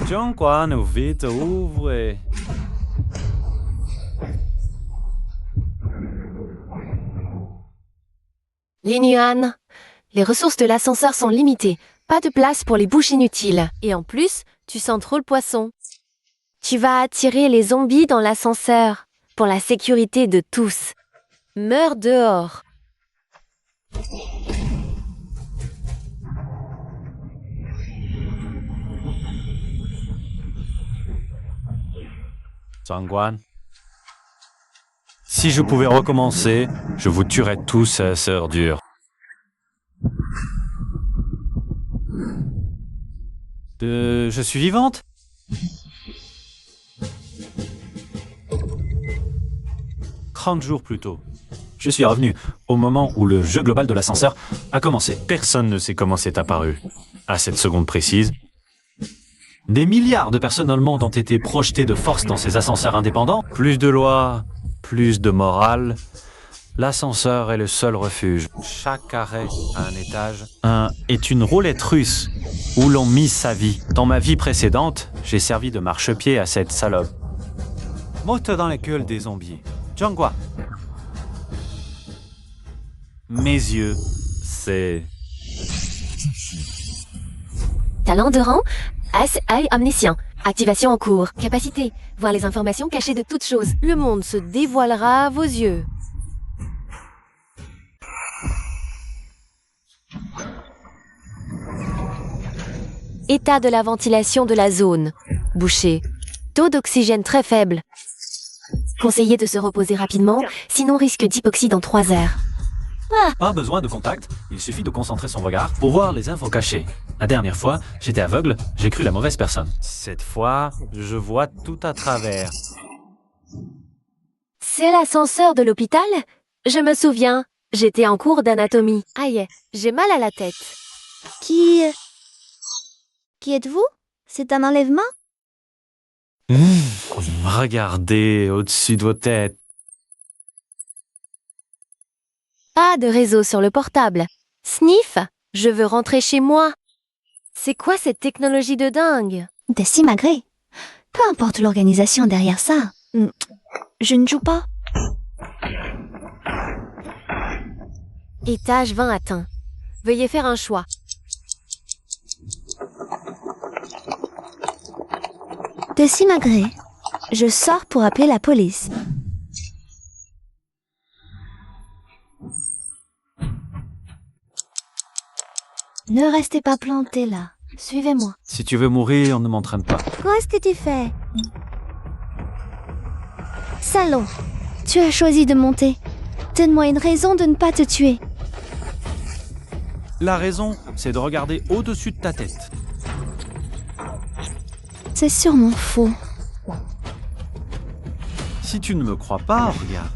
John vite, ouvre. Linyuan, les ressources de l'ascenseur sont limitées. Pas de place pour les bouches inutiles. Et en plus, tu sens trop le poisson. Tu vas attirer les zombies dans l'ascenseur. Pour la sécurité de tous. Meurs dehors. Zhangguan. Si je pouvais recommencer, je vous tuerais tous à sœur dure. Je suis vivante? 30 jours plus tôt. Je suis revenu au moment où le jeu global de l'ascenseur a commencé. Personne ne sait comment c'est apparu. À cette seconde précise, des milliards de personnes dans le monde ont été projetées de force dans ces ascenseurs indépendants. Plus de lois, plus de morale. L'ascenseur est le seul refuge. Chaque arrêt à un étage est une roulette russe où l'on mise sa vie. Dans ma vie précédente, j'ai servi de marchepied à cette salope. Monte dans la gueule des zombies. Zhangguan. Mes yeux, c'est... Talent de rang, Eye omniscient. Activation en cours. Capacité, voir les informations cachées de toutes choses. Le monde se dévoilera à vos yeux. État de la ventilation de la zone. Bouché. Taux d'oxygène très faible. Conseillez de se reposer rapidement, sinon risque d'hypoxie dans 3 heures. Pas besoin de contact, il suffit de concentrer son regard pour voir les infos cachées. La dernière fois, j'étais aveugle, j'ai cru la mauvaise personne. Cette fois, je vois tout à travers. C'est l'ascenseur de l'hôpital? Je me souviens, j'étais en cours d'anatomie. Aïe, j'ai mal à la tête. Qui êtes-vous? C'est un enlèvement? Regardez au-dessus de vos têtes. Pas de réseau sur le portable. Sniff, je veux rentrer chez moi. C'est quoi cette technologie de dingue? Décimagré. Peu importe l'organisation derrière ça. Je ne joue pas. Étage 20 atteint. Veuillez faire un choix. Décimagré. Je sors pour appeler la police. Ne restez pas planté là. Suivez-moi. Si tu veux mourir, ne m'entraîne pas. Qu'est-ce que tu fais? Salaud. Tu as choisi de monter. Donne-moi une raison de ne pas te tuer. La raison, c'est de regarder au-dessus de ta tête. C'est sûrement faux. Si tu ne me crois pas, regarde.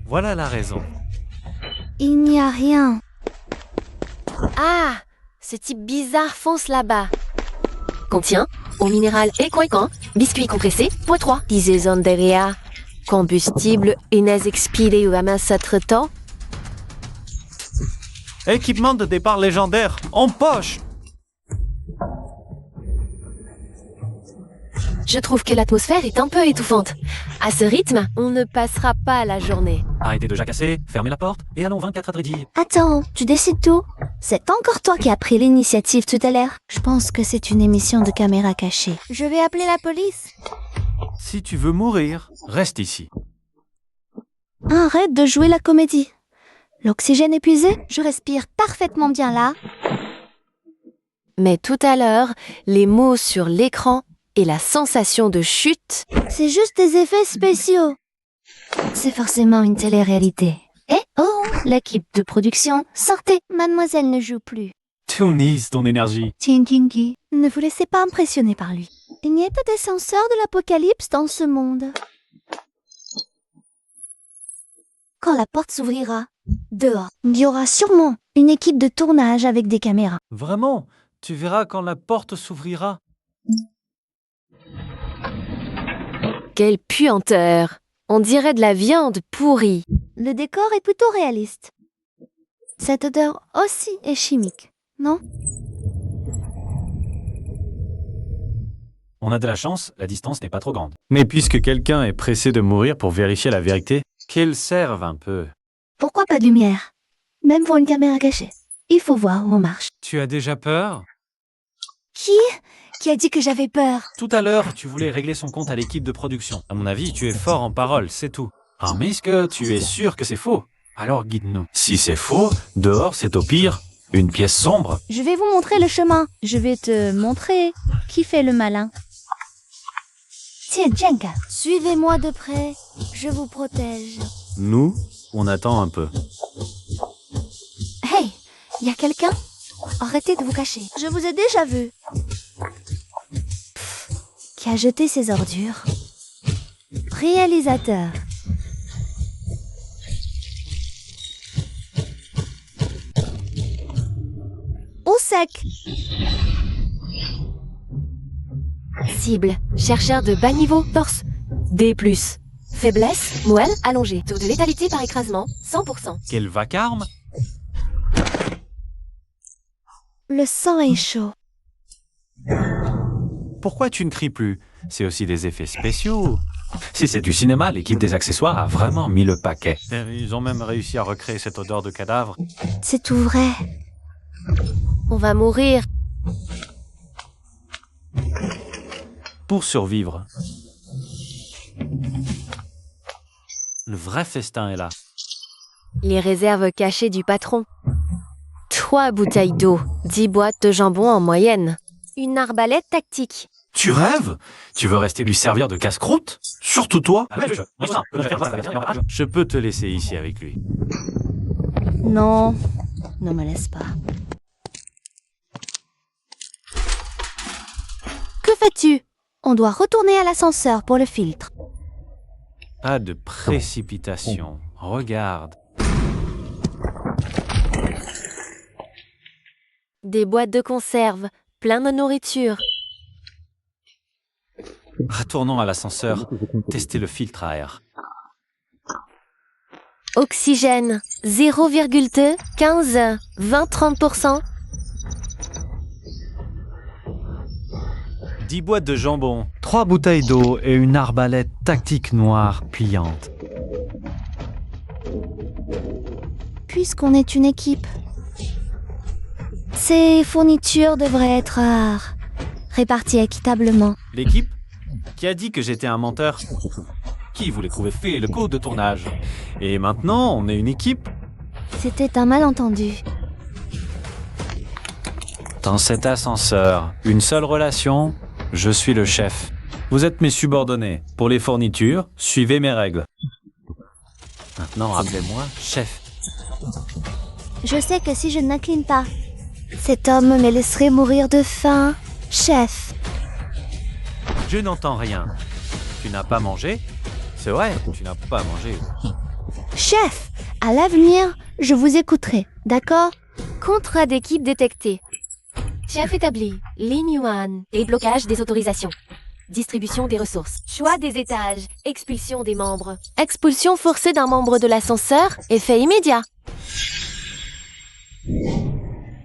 Voilà la raison. Il n'y a rien. Ah, ce type bizarre fonce là-bas. Contient eau minérale et coinquant, biscuit compressé, .3, dizaison d'EREA, combustible inexpiré ou amassatretant. Équipement de départ légendaire, en poche. Je trouve que l'atmosphère est un peu étouffante. À ce rythme, on ne passera pas la journée. Arrêtez de jacasser, fermez la porte et allons 24 à Dreddy. Attends, tu décides tout? C'est encore toi qui as pris l'initiative tout à l'heure. Je pense que c'est une émission de caméra cachée. Je vais appeler la police. Si tu veux mourir, reste ici. Arrête de jouer la comédie. L'oxygène épuisé? Je respire parfaitement bien là. Mais tout à l'heure, les mots sur l'écran et la sensation de chute... C'est juste des effets spéciaux. C'est forcément une télé-réalité. Eh oh, l'équipe de production, sortez. Mademoiselle ne joue plus. Tournise ton énergie. Tingingi, ne vous laissez pas impressionner par lui. Il n'y a pas d'ascenseur de l'apocalypse dans ce monde. Quand la porte s'ouvrira, dehors, il y aura sûrement une équipe de tournage avec des caméras. Vraiment, tu verras quand la porte s'ouvrira. Quelle puanteur! On dirait de la viande pourrie. Le décor est plutôt réaliste. Cette odeur aussi est chimique, non? On a de la chance, la distance n'est pas trop grande. Mais puisque quelqu'un est pressé de mourir pour vérifier la vérité, qu'il serve un peu. Pourquoi pas de lumière? Même pour une caméra cachée. Il faut voir où on marche. Tu as déjà peur? Qui a dit que j'avais peur? Tout à l'heure, tu voulais régler son compte à l'équipe de production. À mon avis, tu es fort en parole, c'est tout. Ah, mais est-ce que tu es sûr que c'est faux? Alors guide-nous. Si c'est faux, dehors c'est au pire une pièce sombre. Je vais vous montrer le chemin. Je vais te montrer qui fait le malin. Tiens, Jenka, suivez-moi de près. Je vous protège. Nous, on attend un peu. Hey, y a quelqu'un? Arrêtez de vous cacher. Je vous ai déjà vu. Qui a jeté ses ordures? Réalisateur. Au sec. Cible, chercheur de bas niveau, torse, D+. Faiblesse, moelle, allongée. Taux de létalité par écrasement, 100%. Quel vacarme? Le sang est chaud. Pourquoi tu ne cries plus? C'est aussi des effets spéciaux. Si c'est du cinéma, l'équipe des accessoires a vraiment mis le paquet. Ils ont même réussi à recréer cette odeur de cadavre. C'est tout vrai. On va mourir. Pour survivre. Le vrai festin est là. Les réserves cachées du patron. 3 bouteilles d'eau, 10 boîtes de jambon en moyenne. Une arbalète tactique. Tu rêves? Tu veux rester lui servir de casse-croûte? Surtout toi? Je peux te laisser ici avec lui. Non, ne me laisse pas. Que fais-tu? On doit retourner à l'ascenseur pour le filtre. Pas de précipitation. Regarde. Des boîtes de conserve, plein de nourriture. Retournons à l'ascenseur. Tester le filtre à air. Oxygène, 0,2, 15, 20, 30%. 10 boîtes de jambon, 3 bouteilles d'eau et une arbalète tactique noire pliante. Puisqu'on est une équipe, ces fournitures devraient être réparties équitablement. L'équipe? Qui a dit que j'étais un menteur? Qui voulait trouver fait le code de tournage? Et maintenant, on est une équipe? C'était un malentendu. Dans cet ascenseur, une seule relation, je suis le chef. Vous êtes mes subordonnés. Pour les fournitures, suivez mes règles. Maintenant, appelez-moi chef. Je sais que si je n'incline pas, cet homme me laisserait mourir de faim. Chef. Je n'entends rien. Tu n'as pas mangé? C'est vrai, tu n'as pas mangé. Chef, à l'avenir, je vous écouterai, d'accord? Contrat d'équipe détecté. Chef établi. Ligne 1. Déblocage des autorisations. Distribution des ressources. Choix des étages. Expulsion des membres. Expulsion forcée d'un membre de l'ascenseur. Effet immédiat.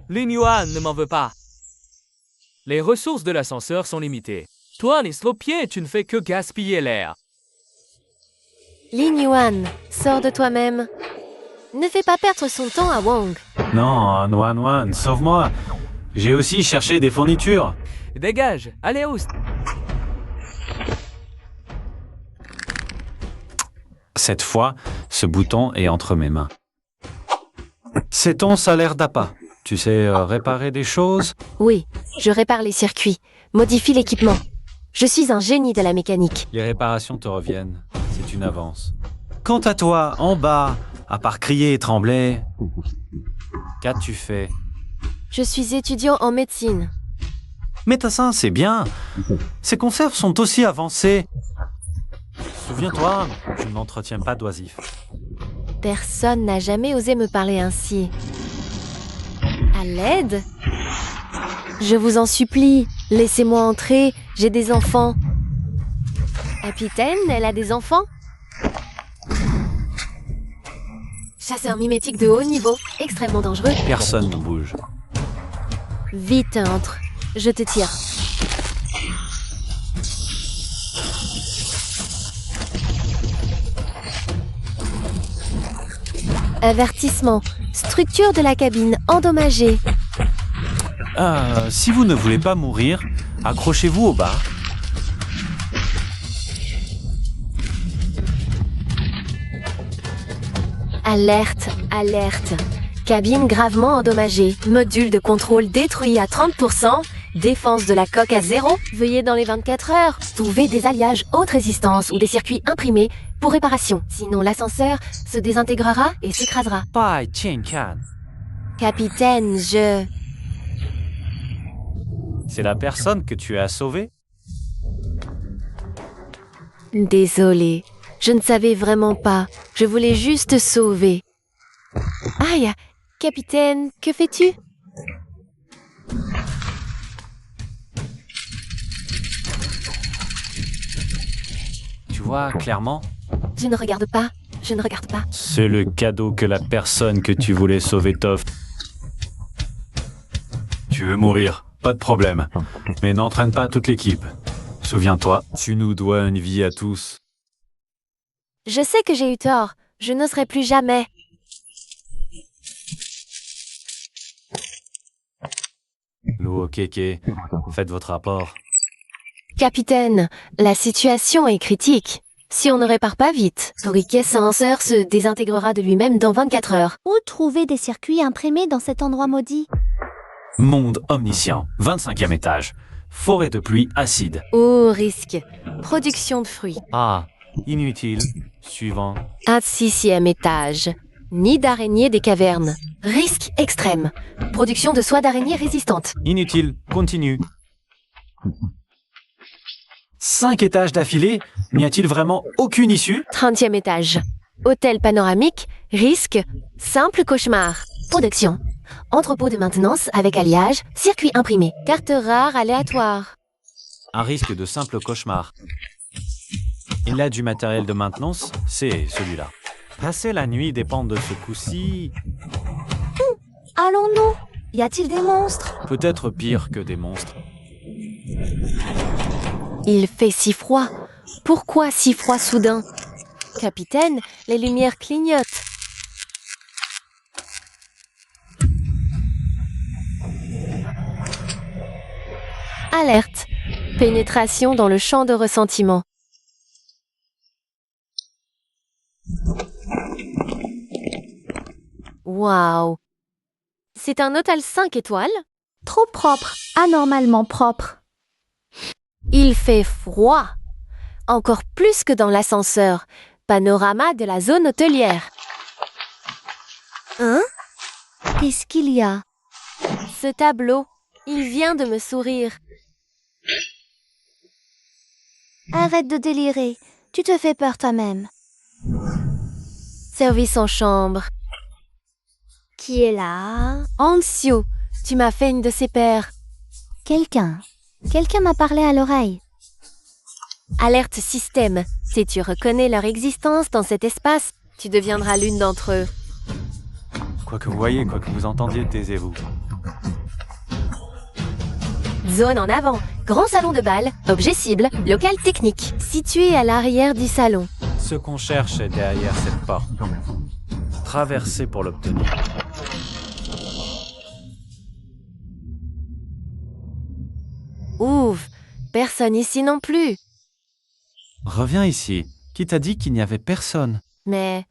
L'Inuan ne m'en veut pas. Les ressources de l'ascenseur sont limitées. Toi, l'estropié, tu ne fais que gaspiller l'air. Ligne 1. Sors de toi-même. Ne fais pas perdre son temps à Wong. Non, Wan, sauve-moi. J'ai aussi cherché des fournitures. Dégage, allez Oust. Cette fois, ce bouton est entre mes mains. C'est ton salaire d'appât. Tu sais réparer des choses? Oui, je répare les circuits. Modifie l'équipement. Je suis un génie de la mécanique. Les réparations te reviennent. C'est une avance. Quant à toi, en bas, à part crier et trembler, qu'as-tu fait? Je suis étudiant en médecine. Médecin, c'est bien. Ces conserves sont aussi avancées. Souviens-toi, je n'entretiens pas d'oisifs. Personne n'a jamais osé me parler ainsi. À l'aide? Je vous en supplie, laissez-moi entrer, j'ai des enfants. Capitaine, elle a des enfants? Chasseur mimétique de haut niveau, extrêmement dangereux. Personne ne bouge. Vite, entre. Je te tire. Avertissement. Structure de la cabine endommagée. Si vous ne voulez pas mourir, accrochez-vous au bar. Alerte, alerte. Cabine gravement endommagée. Module de contrôle détruit à 30%. Défense de la coque à 0. Veuillez dans les 24 heures trouver des alliages haute résistance ou des circuits imprimés pour réparation. Sinon, l'ascenseur se désintégrera et s'écrasera. Pai Tiankan. Capitaine, C'est la personne que tu as sauvée? Désolée. Je ne savais vraiment pas. Je voulais juste te sauver. Aïe! Capitaine, que fais-tu? Tu vois clairement? Je ne regarde pas. Je ne regarde pas. C'est le cadeau que la personne que tu voulais sauver t'offre. Tu veux mourir? Pas de problème. Mais n'entraîne pas toute l'équipe. Souviens-toi, tu nous dois une vie à tous. Je sais que j'ai eu tort. Je n'oserai plus jamais. Luo Keke, faites votre rapport. Capitaine, la situation est critique. Si on ne répare pas vite, Torike Ascenseur se désintégrera de lui-même dans 24 heures. Où trouver des circuits imprimés dans cet endroit maudit? Monde omniscient, 25e étage. Forêt de pluie acide. Haut risque. Production de fruits. Ah, inutile. Suivant. Un 6e étage. Nid d'araignée des cavernes. Risque extrême. Production de soie d'araignée résistante. Inutile. Continue. 5 étages d'affilée? N'y a-t-il vraiment aucune issue? 30e étage. Hôtel panoramique. Risque. Simple cauchemar. Production. Entrepôt de maintenance avec alliage. Circuit imprimé. Carte rare aléatoire. Un risque de simple cauchemar. Il a du matériel de maintenance, c'est celui-là. Passer la nuit dépend de ce coup-ci. Allons-nous? Y a-t-il des monstres? Peut-être pire que des monstres. Il fait si froid. Pourquoi si froid soudain? Capitaine, les lumières clignotent. Alerte. Pénétration dans le champ de ressentiment. Waouh. C'est un hôtel 5 étoiles? Trop propre, anormalement propre. Il fait froid. Encore plus que dans l'ascenseur. Panorama de la zone hôtelière. Hein? Qu'est-ce qu'il y a? Ce tableau, il vient de me sourire. Arrête de délirer. Tu te fais peur toi-même. Service en chambre. Qui est là? Anxio, tu m'as fait une de ses paires. Quelqu'un m'a parlé à l'oreille. Alerte système. Si tu reconnais leur existence dans cet espace, tu deviendras l'une d'entre eux. Quoi que vous voyez, quoi que vous entendiez, taisez-vous. Zone en avant. Grand salon de bal. Objet cible. Local technique. Situé à l'arrière du salon. Ce qu'on cherche est derrière cette porte. Traverser pour l'obtenir. Ouf. Personne ici non plus. Reviens ici. Qui t'a dit qu'il n'y avait personne? Mais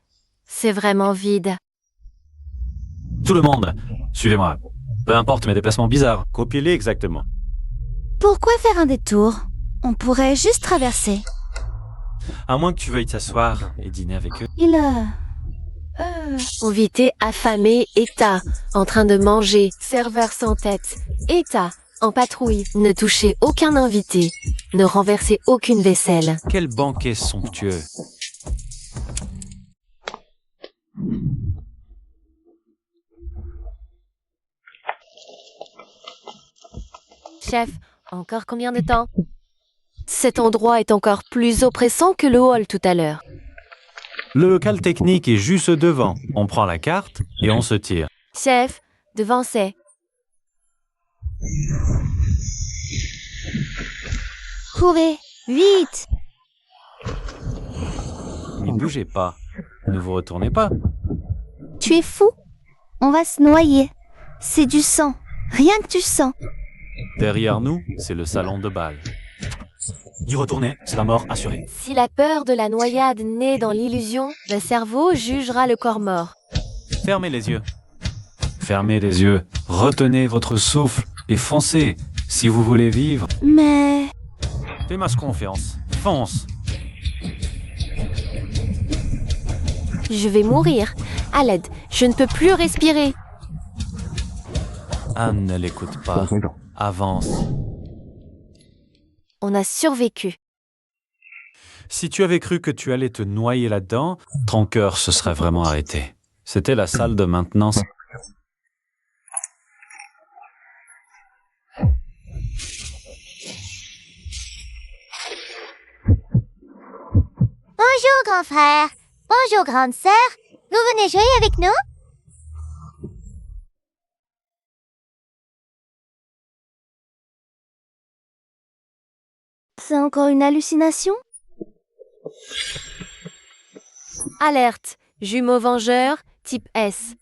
c'est vraiment vide. Tout le monde, suivez-moi. Peu importe mes déplacements bizarres, copiez-les exactement. Pourquoi faire un détour? On pourrait juste traverser. À moins que tu veuilles t'asseoir et dîner avec eux. Invité affamé, État, en train de manger, serveur sans tête, État, en patrouille, ne touchez aucun invité, ne renversez aucune vaisselle. Quel banquet somptueux. Chef, encore combien de temps? Cet endroit est encore plus oppressant que le hall tout à l'heure. Le local technique est juste devant. On prend la carte et on se tire. Chef, devant c'est. Courez, vite! Ne bougez pas. Ne vous retournez pas. Tu es fou? On va se noyer. C'est du sang. Rien que du sang. Derrière nous, c'est le salon de bal. Y retourner, c'est la mort assurée. Si la peur de la noyade naît dans l'illusion, le cerveau jugera le corps mort. Fermez les yeux. Fermez les yeux, retenez votre souffle et foncez si vous voulez vivre. Mais... Fais-moi confiance, fonce. Je vais mourir. À l'aide, je ne peux plus respirer. Anne ne l'écoute pas. Avance. On a survécu. Si tu avais cru que tu allais te noyer là-dedans, ton cœur se serait vraiment arrêté. C'était la salle de maintenance. Bonjour, grand frère. Bonjour, grande sœur. Vous venez jouer avec nous? C'est encore une hallucination? Alerte, jumeaux vengeurs, type S.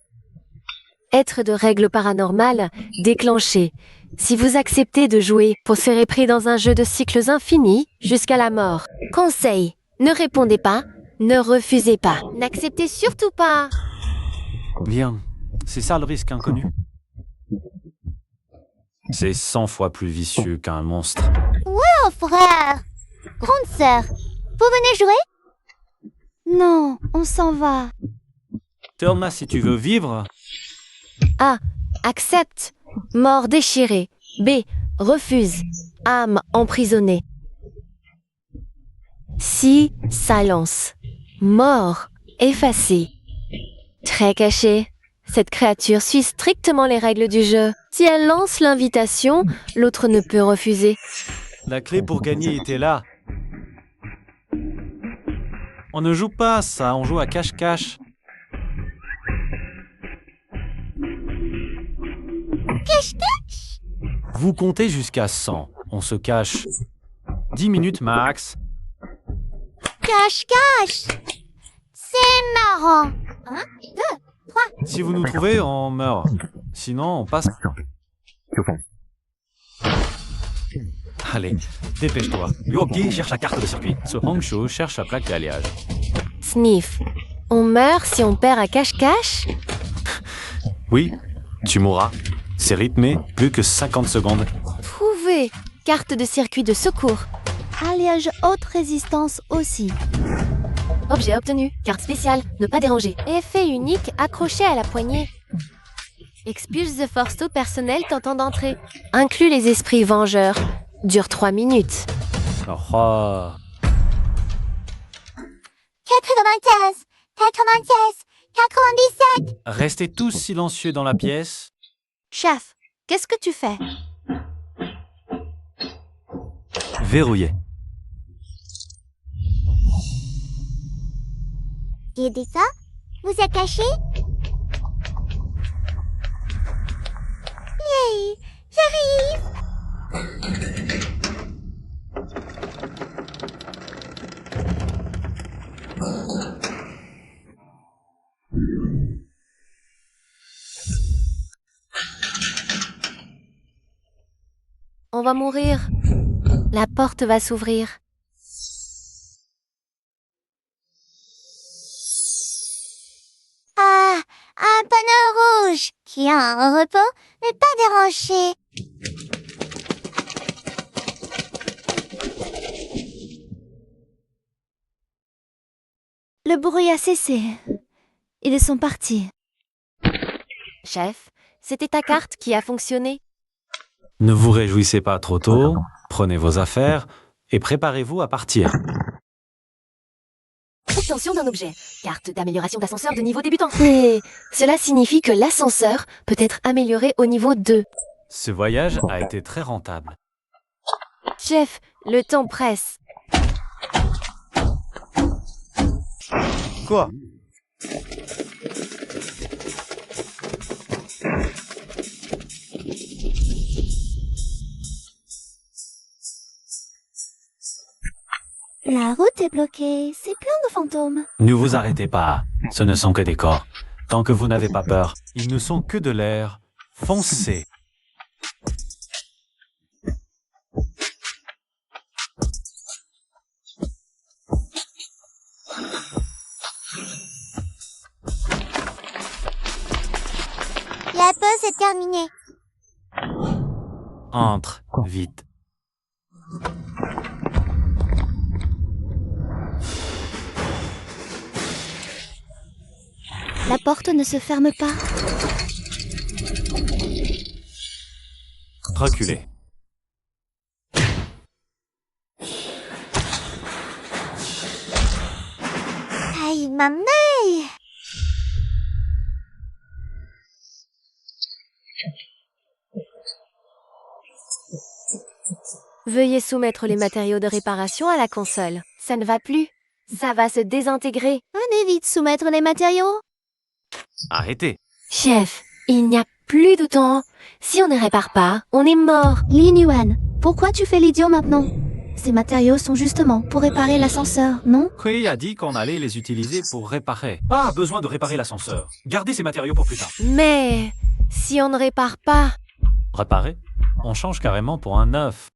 Être de règles paranormales, déclenché. Si vous acceptez de jouer, vous serez pris dans un jeu de cycles infinis jusqu'à la mort. Conseil, ne répondez pas, ne refusez pas. N'acceptez surtout pas. Bien, c'est ça le risque inconnu. C'est 100 fois plus vicieux qu'un monstre. Oh, frère! Grande sœur, vous venez jouer? Non, on s'en va. Tourne si tu veux vivre. A. Accepte. Mort déchirée. B. Refuse. Âme emprisonnée. C. Silence. Mort effacée. Très caché. Cette créature suit strictement les règles du jeu. Si elle lance l'invitation, l'autre ne peut refuser. La clé pour gagner était là. On ne joue pas à ça, on joue à cache-cache. Cache-cache! Vous comptez jusqu'à 100. On se cache. 10 minutes max. Cache-cache! C'est marrant! Un, deux, Si vous nous trouvez, on meurt. Sinon, on passe. Allez, dépêche-toi. Yogi cherche la carte de circuit. Ce Hangsho cherche sa plaque d'alliage. Sniff. On meurt si on perd à cache-cache? Oui, tu mourras. C'est rythmé, plus que 50 secondes. Trouvé. Carte de circuit de secours. Alliage haute résistance aussi. Objet obtenu. Carte spéciale. Ne pas déranger. Effet unique accroché à la poignée. Expulse the force au personnel tentant d'entrer. Inclut les esprits vengeurs. Dure 3 minutes. Oh. 95, 96, 97. Restez tous silencieux dans la pièce. Chef, qu'est-ce que tu fais? Verrouillé. Qui dit ça? Vous êtes caché? Yay! J'arrive! On va mourir. La porte va s'ouvrir. Ah! Un panneau rouge qui a un repos, mais pas dérangé. Le bruit a cessé. Ils sont partis. Chef, c'était ta carte qui a fonctionné. Ne vous réjouissez pas trop tôt. Prenez vos affaires et préparez-vous à partir. Obtention d'un objet. Carte d'amélioration d'ascenseur de niveau débutant. Et cela signifie que l'ascenseur peut être amélioré au niveau 2. Ce voyage a été très rentable. Chef, le temps presse. Quoi? La route est bloquée, c'est plein de fantômes. Ne vous arrêtez pas. Ce ne sont que des corps. Tant que vous n'avez pas peur, ils ne sont que de l'air. Foncez. La pause est terminée. Entre, vite. La porte ne se ferme pas. Reculez. Aïe, maman. Veuillez soumettre les matériaux de réparation à la console. Ça ne va plus. Ça va se désintégrer. On évite soumettre les matériaux. Arrêtez. Chef, il n'y a plus de temps. Si on ne répare pas, on est mort. Lin Yuan, pourquoi tu fais l'idiot maintenant? Ces matériaux sont justement pour réparer l'ascenseur, non? Kui a dit qu'on allait les utiliser pour réparer. Pas besoin de réparer l'ascenseur. Gardez ces matériaux pour plus tard. Mais si on ne répare pas... Réparer? On change carrément pour un neuf.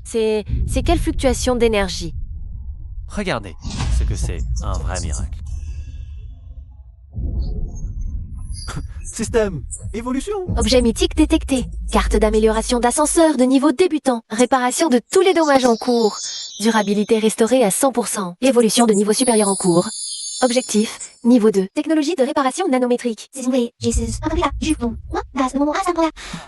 C'est quelle fluctuation d'énergie? Regardez ce que c'est un vrai miracle. Système, évolution. Objet mythique détecté. Carte d'amélioration d'ascenseur de niveau débutant. Réparation de tous les dommages en cours. Durabilité restaurée à 100%. Évolution de niveau supérieur en cours. Objectif, niveau 2. Technologie de réparation nanométrique.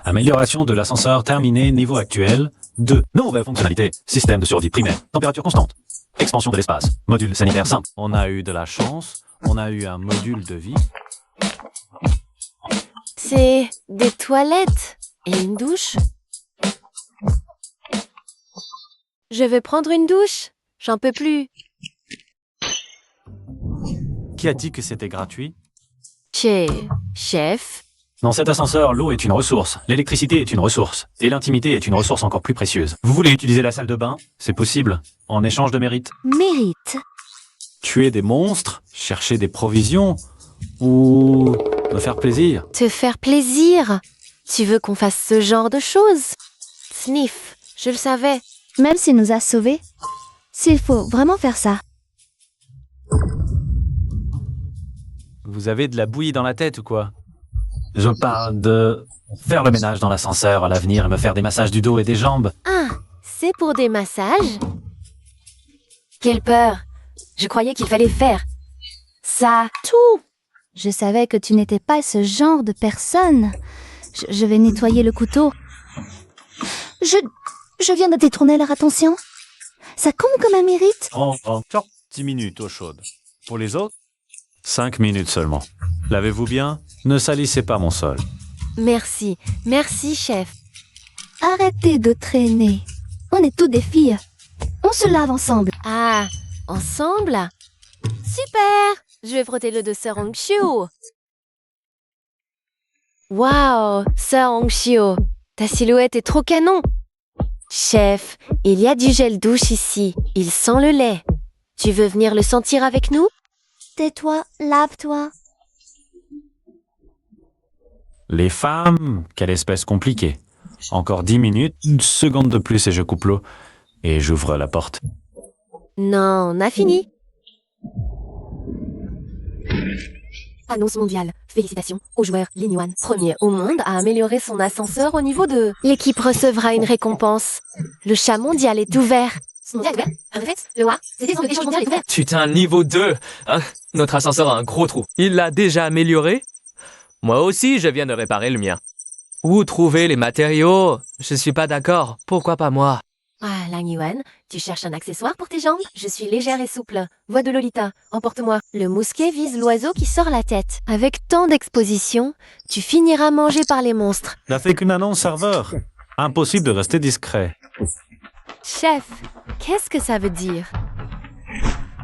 Amélioration de l'ascenseur terminée, niveau actuel. 2. Nouvelle fonctionnalité. Système de survie primaire. Température constante. Expansion de l'espace. Module sanitaire simple. On a eu de la chance. On a eu un module de vie. C'est des toilettes et une douche. Je vais prendre une douche. J'en peux plus. Qui a dit que c'était gratuit? Chef. Dans cet ascenseur, l'eau est une ressource, l'électricité est une ressource, et l'intimité est une ressource encore plus précieuse. Vous voulez utiliser la salle de bain? C'est possible, en échange de mérite. Mérite. Tuer des monstres, chercher des provisions, ou me faire plaisir. Te faire plaisir. Tu veux qu'on fasse ce genre de choses? Sniff, je le savais. Même s'il nous a sauvés, s'il faut vraiment faire ça. Vous avez de la bouillie dans la tête ou quoi? Je parle de faire le ménage dans l'ascenseur à l'avenir et me faire des massages du dos et des jambes. Ah, c'est pour des massages? Quelle peur. Je croyais qu'il fallait faire ça. Tout. Je savais que tu n'étais pas ce genre de personne. Je vais nettoyer le couteau. Je viens de détourner leur attention. Ça compte comme un mérite. Encore 10 minutes eau chaude. Pour les autres, 5 minutes seulement. Lavez-vous bien, ne salissez pas mon sol. Merci, merci chef. Arrêtez de traîner. On est tous des filles. On se lave ensemble. Ah, ensemble? Super! Je vais frotter le de Sir Hongxiu. Waouh, Sir Hongxiu, ta silhouette est trop canon. Chef, il y a du gel douche ici. Il sent le lait. Tu veux venir le sentir avec nous? Tais-toi, lave-toi. Les femmes, quelle espèce compliquée. Encore 10 minutes, une seconde de plus et je coupe l'eau. Et j'ouvre la porte. Non, on a fini. Annonce mondiale. Félicitations au joueur Lin Yuan, premier au monde à améliorer son ascenseur au niveau 2. L'équipe recevra une récompense. Le chat mondial est ouvert. Putain, niveau 2. Hein, notre ascenseur a un gros trou. Il l'a déjà amélioré? Moi aussi, je viens de réparer le mien. Où trouver les matériaux? Je suis pas d'accord. Pourquoi pas moi? Ah, Lin Yuan, tu cherches un accessoire pour tes jambes? Je suis légère et souple. Voix de Lolita, emporte-moi. Le mousquet vise l'oiseau qui sort la tête. Avec tant d'exposition, tu finiras mangé par les monstres. N'a fait qu'une annonce serveur. Impossible de rester discret. Chef, qu'est-ce que ça veut dire?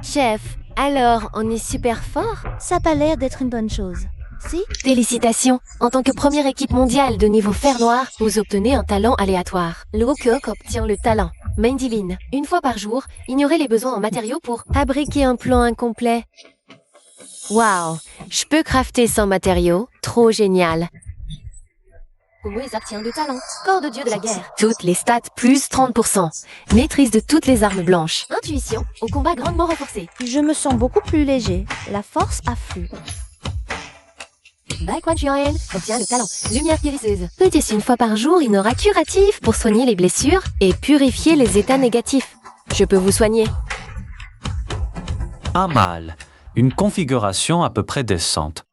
Chef, alors on est super fort? Ça n'a pas l'air d'être une bonne chose. Si? Félicitations! En tant que première équipe mondiale de niveau fer noir, vous obtenez un talent aléatoire. L'Okok obtient le talent Main Divine. Une fois par jour, ignorez les besoins en matériaux pour fabriquer un plan incomplet. Waouh, je peux crafter sans matériaux. Trop génial. Moïse obtient le talent. Corps de dieu de la guerre. Toutes les stats plus 30%. Maîtrise de toutes les armes blanches. Intuition. Au combat grandement renforcé. Je me sens beaucoup plus léger. La force afflue. Baekwan Juan obtient le talent. Lumière guérisseuse. Petit une fois par jour, une aura curative pour soigner les blessures et purifier les états négatifs. Je peux vous soigner. Pas mal. Une configuration à peu près décente.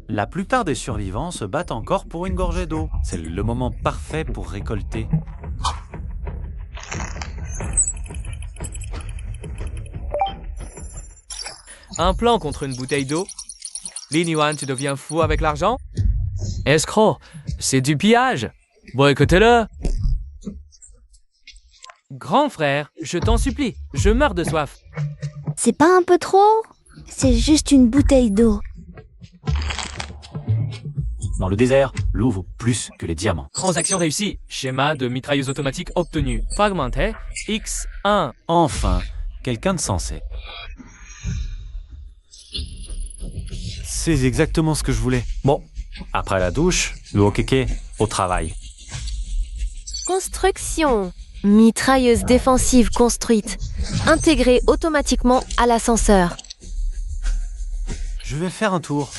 La plupart des survivants se battent encore pour une gorgée d'eau. C'est le moment parfait pour récolter. Un plan contre une bouteille d'eau. Lin Yuan, tu deviens fou avec l'argent? Escroc, c'est du pillage. Boycottez-le. Grand frère, je t'en supplie, je meurs de soif. C'est pas un peu trop? C'est juste une bouteille d'eau. Dans le désert, l'eau vaut plus que les diamants. Transaction réussie. Schéma de mitrailleuse automatique obtenu. Fragmenté. X1. Enfin, quelqu'un de sensé. C'est exactement ce que je voulais. Bon, après la douche, le hockey au travail. Construction. Mitrailleuse défensive construite. Intégrée automatiquement à l'ascenseur. Je vais faire un tour.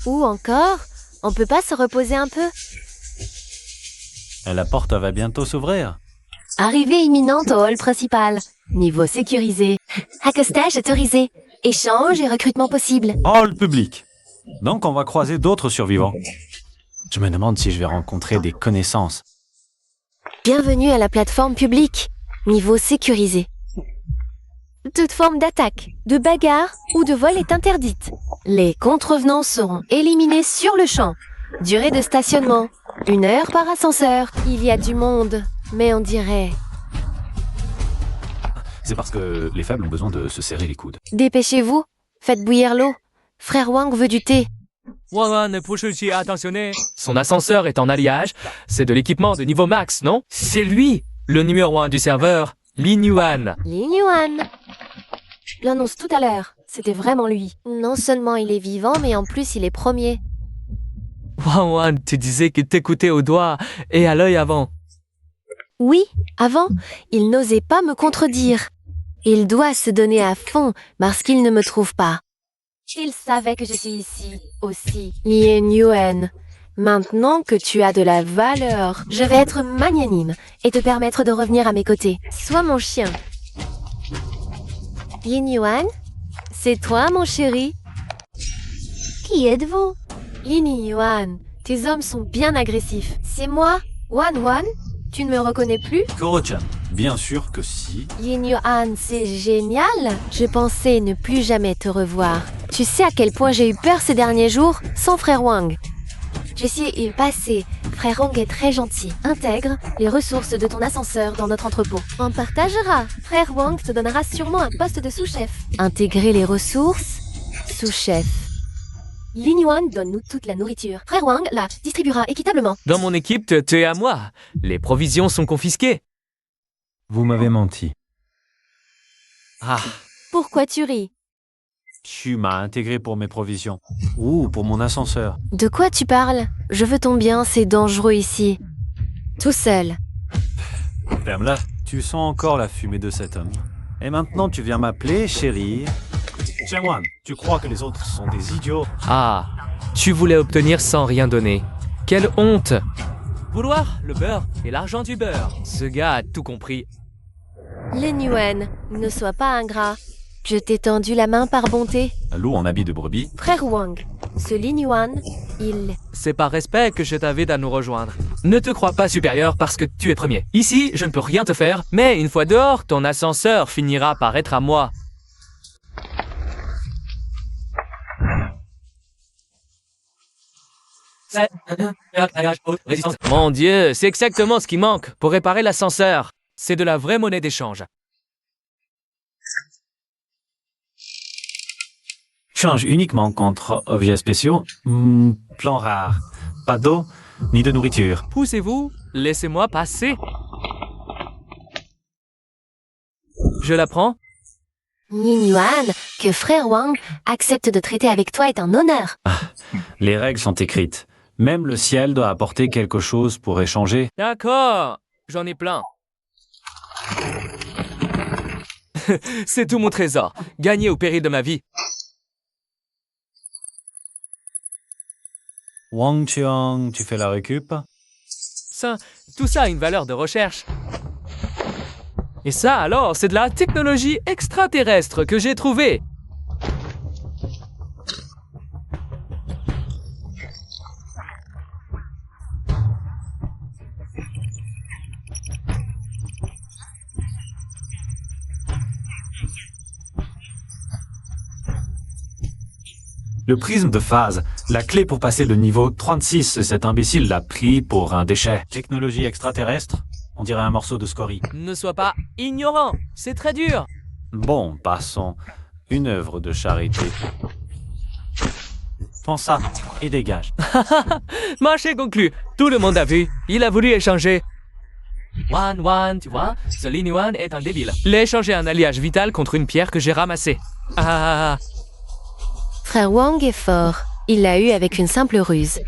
Ou encore, on peut pas se reposer un peu? La porte va bientôt s'ouvrir. Arrivée imminente au hall principal. Niveau sécurisé. Accostage autorisé. Échange et recrutement possible. Hall public. Donc on va croiser d'autres survivants. Je me demande si je vais rencontrer des connaissances. Bienvenue à la plateforme publique. Niveau sécurisé. Toute forme d'attaque, de bagarre ou de vol est interdite. Les contrevenants seront éliminés sur le champ. Durée de stationnement, 1 heure par ascenseur. Il y a du monde, mais on dirait... C'est parce que les faibles ont besoin de se serrer les coudes. Dépêchez-vous, faites bouillir l'eau. Frère Wang veut du thé. Wawan, suis attentionné. Son ascenseur est en alliage. C'est de l'équipement de niveau max, non? C'est lui, le numéro 1 du serveur, Lin Yuan. Lin Yuan. Je l'annonce tout à l'heure. C'était vraiment lui. Non seulement il est vivant, mais en plus il est premier. Wawan, tu disais qu'il t'écoutait au doigt et à l'œil avant. Oui, avant, il n'osait pas me contredire. Il doit se donner à fond parce qu'il ne me trouve pas. Il savait que je suis ici aussi. Lin Yuan. Maintenant que tu as de la valeur, je vais être magnanime et te permettre de revenir à mes côtés. Sois mon chien. Lin Yuan, c'est toi, mon chéri? Qui êtes-vous? Lin Yuan, tes hommes sont bien agressifs. C'est moi, Wan Wan? Tu ne me reconnais plus? Koro-chan, bien sûr que si. Lin Yuan, c'est génial. Je pensais ne plus jamais te revoir. Tu sais à quel point j'ai eu peur ces derniers jours sans frère Wang. Je suis une passée. Frère Wang est très gentil. Intègre les ressources de ton ascenseur dans notre entrepôt. On partagera. Frère Wang te donnera sûrement un poste de sous-chef. Intégrer les ressources? Sous-chef. Lin Yuan donne-nous toute la nourriture. Frère Wang la distribuera équitablement. Dans mon équipe, tu es à moi. Les provisions sont confisquées. Vous m'avez menti. Ah, Pourquoi tu ris? Tu m'as intégré pour mes provisions. Ou pour mon ascenseur. De quoi tu parles? Je veux ton bien, c'est dangereux ici. Tout seul. Ferme-la. Tu sens encore la fumée de cet homme. Et maintenant tu viens m'appeler chérie. Jiangwan, tu crois que les autres sont des idiots? ah, tu voulais obtenir sans rien donner. Quelle honte! Vouloir le beurre et l'argent du beurre. Ce gars a tout compris. Lin Yuan, ne sois pas ingrat. Je t'ai tendu la main par bonté. Loup en habit de brebis. Frère Wang, ce Lin Yuan, il... C'est par respect que je t'invite à nous rejoindre. Ne te crois pas supérieur parce que tu es premier. Ici, je ne peux rien te faire, mais une fois dehors, ton ascenseur finira par être à moi. Mon Dieu, c'est exactement ce qui manque pour réparer l'ascenseur. C'est de la vraie monnaie d'échange. Change uniquement contre objets spéciaux. Plan rare. Pas d'eau, ni de nourriture. Poussez-vous, laissez-moi passer. Je la prends. Lin Yuan, Que frère Wang accepte de traiter avec toi est un honneur. Les règles sont écrites. Même le ciel doit apporter quelque chose pour échanger. D'accord, j'en ai plein. C'est tout mon trésor, gagné au péril de ma vie. Wang Qiang, tu fais la récup? Ça, tout ça a une valeur de recherche. Et ça, alors, c'est de la technologie extraterrestre que j'ai trouvée. Le prisme de phase, la clé pour passer le niveau 36, cet imbécile l'a pris pour un déchet. Technologie extraterrestre? On dirait un morceau de scorie. Ne sois pas ignorant, c'est très dur. Bon, passons. Une œuvre de charité. Prends ça et dégage. Marché conclu, tout le monde a vu, il a voulu échanger. Wan, tu vois, ce Lin Yuan est un débile. Il a échangé un alliage vital contre une pierre que j'ai ramassée. Ah. Frère Wang est fort. Il l'a eu avec une simple ruse.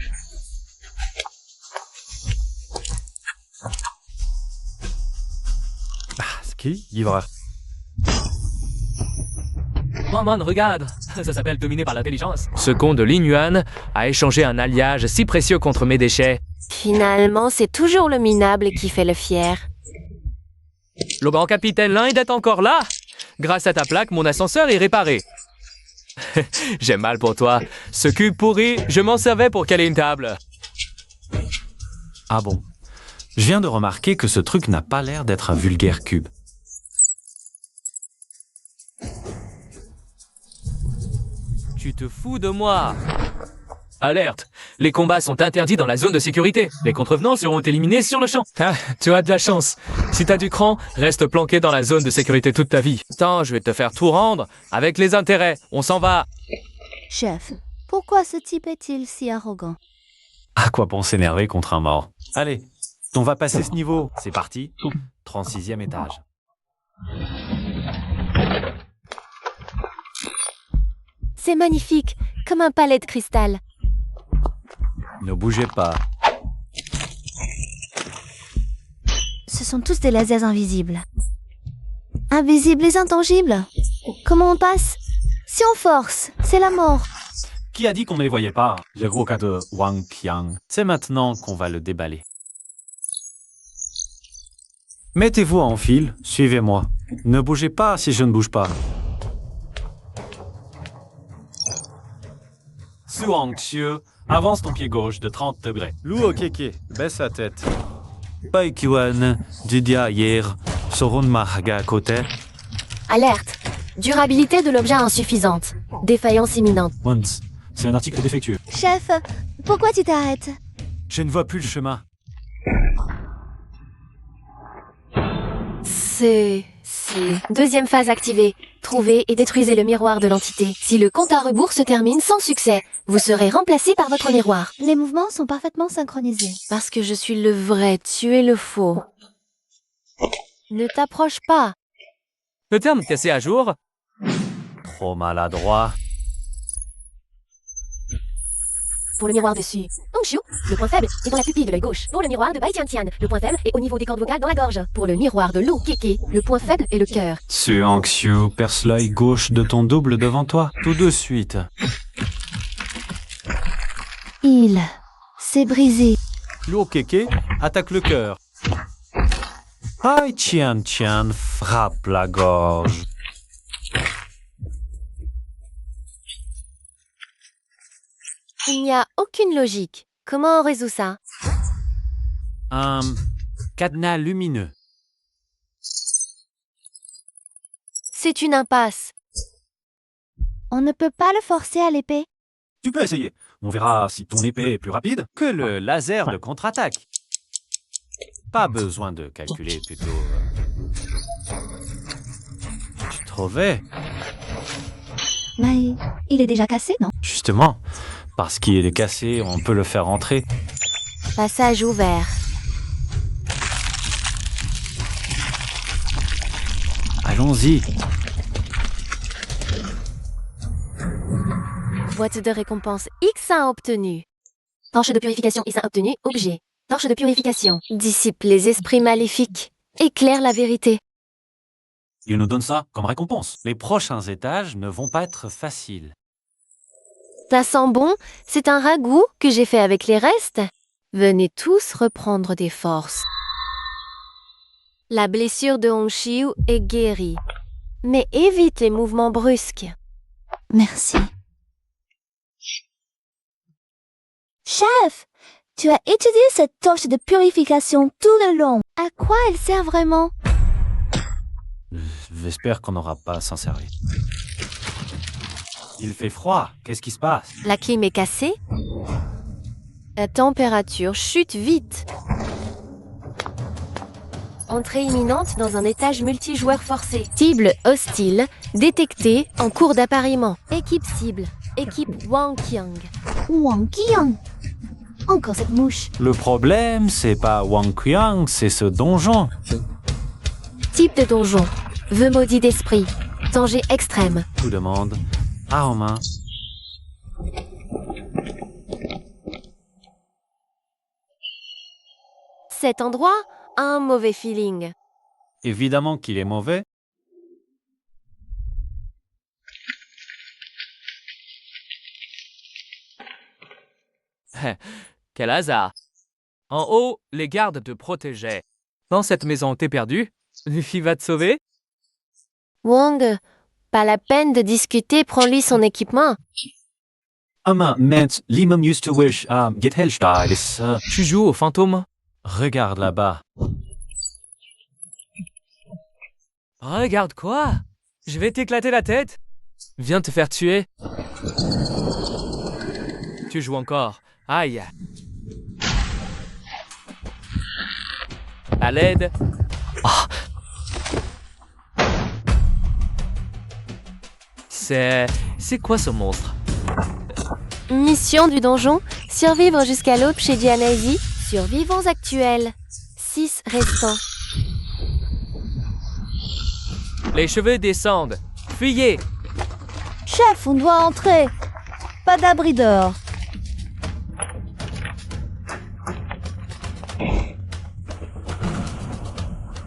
Ski, livreur. Maman, regarde, ça s'appelle dominer par l'intelligence. Ce con de Lin Yuan a échangé un alliage si précieux contre mes déchets. Finalement, c'est toujours le minable qui fait le fier. Le grand capitaine Lin est encore là. Grâce à ta plaque, mon ascenseur est réparé. J'ai mal pour toi. Ce cube pourri, je m'en servais pour caler une table. Ah bon? Je viens de remarquer que ce truc n'a pas l'air d'être un vulgaire cube. Tu te fous de moi? Alerte! Les combats sont interdits dans la zone de sécurité. Les contrevenants seront éliminés sur le champ. Ah, tu as de la chance. Si t'as du cran, reste planqué dans la zone de sécurité toute ta vie. Attends, je vais te faire tout rendre. Avec les intérêts, on s'en va. Chef, pourquoi ce type est-il si arrogant? À quoi bon s'énerver contre un mort? Allez, on va passer ce niveau. C'est parti. 36e étage. C'est magnifique, comme un palais de cristal. Ne bougez pas. Ce sont tous des lasers invisibles. Invisibles et intangibles. Comment on passe? Si on force, c'est la mort. Qui a dit qu'on ne les voyait pas? Le gros cas de Wang Qiang. C'est maintenant qu'on va le déballer. Mettez-vous en file, suivez-moi. Ne bougez pas si je ne bouge pas. Suang Xiu, avance ton pied gauche de 30 degrés. Lou Okeke, baisse la tête. Pai Yuan, Didia Yer, Sorun Mahaga côté. Alerte. Durabilité de l'objet insuffisante. Défaillance imminente. Once, c'est un article défectueux. Chef, pourquoi tu t'arrêtes? Je ne vois plus le chemin. C'est... Deuxième phase activée. Trouvez et détruisez le miroir de l'entité. Si le compte à rebours se termine sans succès, vous serez remplacé par votre miroir. Les mouvements sont parfaitement synchronisés. Parce que je suis le vrai, tu es le faux. Ne t'approche pas. Le terme cassé à jour? Trop maladroit. Pour le miroir dessus. Hongxiu, le point faible est dans la pupille de l'œil gauche. Pour le miroir de Bai Tiantian, le point faible est au niveau des cordes vocales dans la gorge. Pour le miroir de Lou Keke, le point faible est le cœur. Suang Xiu, perce l'œil gauche de ton double devant toi. Tout de suite. Il s'est brisé. Lou Keke, attaque le cœur. Hai Tian Tian frappe la gorge. Il n'y a aucune logique. Comment on résout ça? Un cadenas lumineux. C'est une impasse. On ne peut pas le forcer à l'épée. Tu peux essayer. On verra si ton épée est plus rapide que le laser de contre-attaque. Pas besoin de calculer plutôt. Tu trouvais? Mais il est déjà cassé, non? Justement, parce qu'il est cassé, on peut le faire rentrer. Passage ouvert. Allons-y. Boîte de récompense X1 obtenue. Torche de purification X1 obtenue. Objet. Torche de purification. Dissipe les esprits maléfiques. Éclaire la vérité. Il nous donne ça comme récompense. Les prochains étages ne vont pas être faciles. Ça sent bon, c'est un ragoût que j'ai fait avec les restes. Venez tous reprendre des forces. La blessure de Hongxiu est guérie. Mais évite les mouvements brusques. Merci. Chef, tu as étudié cette torche de purification tout le long. À quoi elle sert vraiment? J'espère qu'on n'aura pas à s'en servir. Il fait froid. Qu'est-ce qui se passe? La clim est cassée. La température chute vite. Entrée imminente dans un étage multijoueur forcé. Cible hostile détectée en cours d'appariement. Équipe cible. Équipe Wang Qiang. Wang Qiang. Encore cette mouche. Le problème, c'est pas Wang Qiang, c'est ce donjon. Type de donjon. Vœu maudit d'esprit. Danger extrême. Tout demande à en main. Cet endroit a un mauvais feeling. Évidemment qu'il est mauvais. Quel hasard. En haut, les gardes te protégeaient. Dans cette maison, t'es perdu? Luffy va te sauver? Wang, pas la peine de discuter, prends-lui son équipement. Meant Limum used to wish get Hellstyle. Tu joues au fantôme? Regarde là-bas. Regarde quoi? Je vais t'éclater la tête. Viens te faire tuer. Tu joues encore. Aïe. À l'aide. Ah. C'est quoi ce monstre? Mission du donjon, survivre jusqu'à l'aube chez Dianaisi. Survivants actuels. 6 restants. Les cheveux descendent. Fuyez. Chef, on doit entrer. Pas d'abri dehors.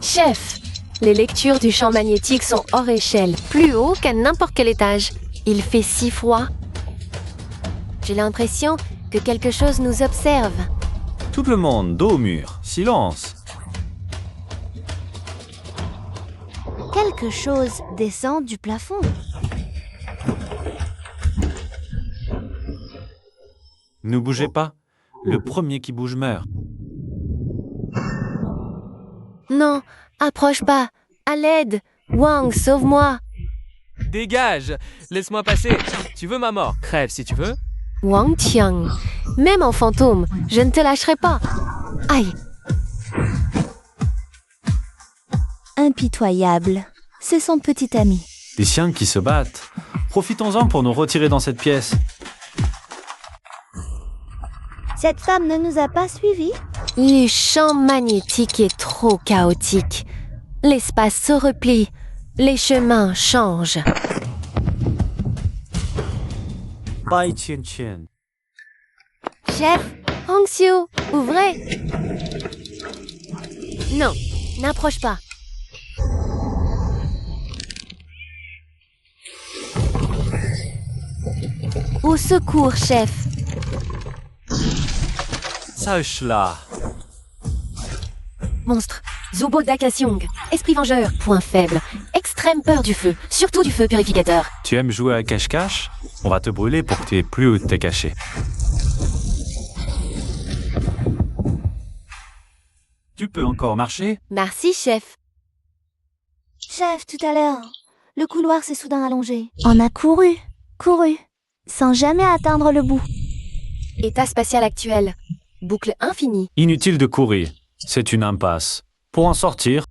Chef, les lectures du champ magnétique sont hors échelle, plus haut qu'à n'importe quel étage. Il fait si froid. J'ai l'impression que quelque chose nous observe. Tout le monde, dos au mur. Silence. Quelque chose descend du plafond. Ne bougez pas. Le premier qui bouge meurt. Non, approche pas. À l'aide. Wang, sauve-moi. Dégage. Laisse-moi passer. Tu veux ma mort? Crève si tu veux. Wang Qiang. Même en fantôme, je ne te lâcherai pas. Aïe. Impitoyable. C'est son petit ami. Des chiens qui se battent. Profitons-en pour nous retirer dans cette pièce. Cette femme ne nous a pas suivis? Le champ magnétique est trop chaotique. L'espace se replie. Les chemins changent. Bai Qian Qian. Chef, Hongxiu, ouvrez. Non, n'approche pas. Au secours, chef. Sache-la. Monstre. Zubo Dakasyong. Esprit vengeur. Point faible. Extrême peur du feu. Surtout du feu purificateur. Tu aimes jouer à cache-cache? On va te brûler pour que tu aies plus où t'es caché. Tu peux encore marcher? Merci, chef. Chef, tout à l'heure, le couloir s'est soudain allongé. On a couru, sans jamais atteindre le bout. État spatial actuel. Boucle infinie. Inutile de courir. C'est une impasse. Pour en sortir,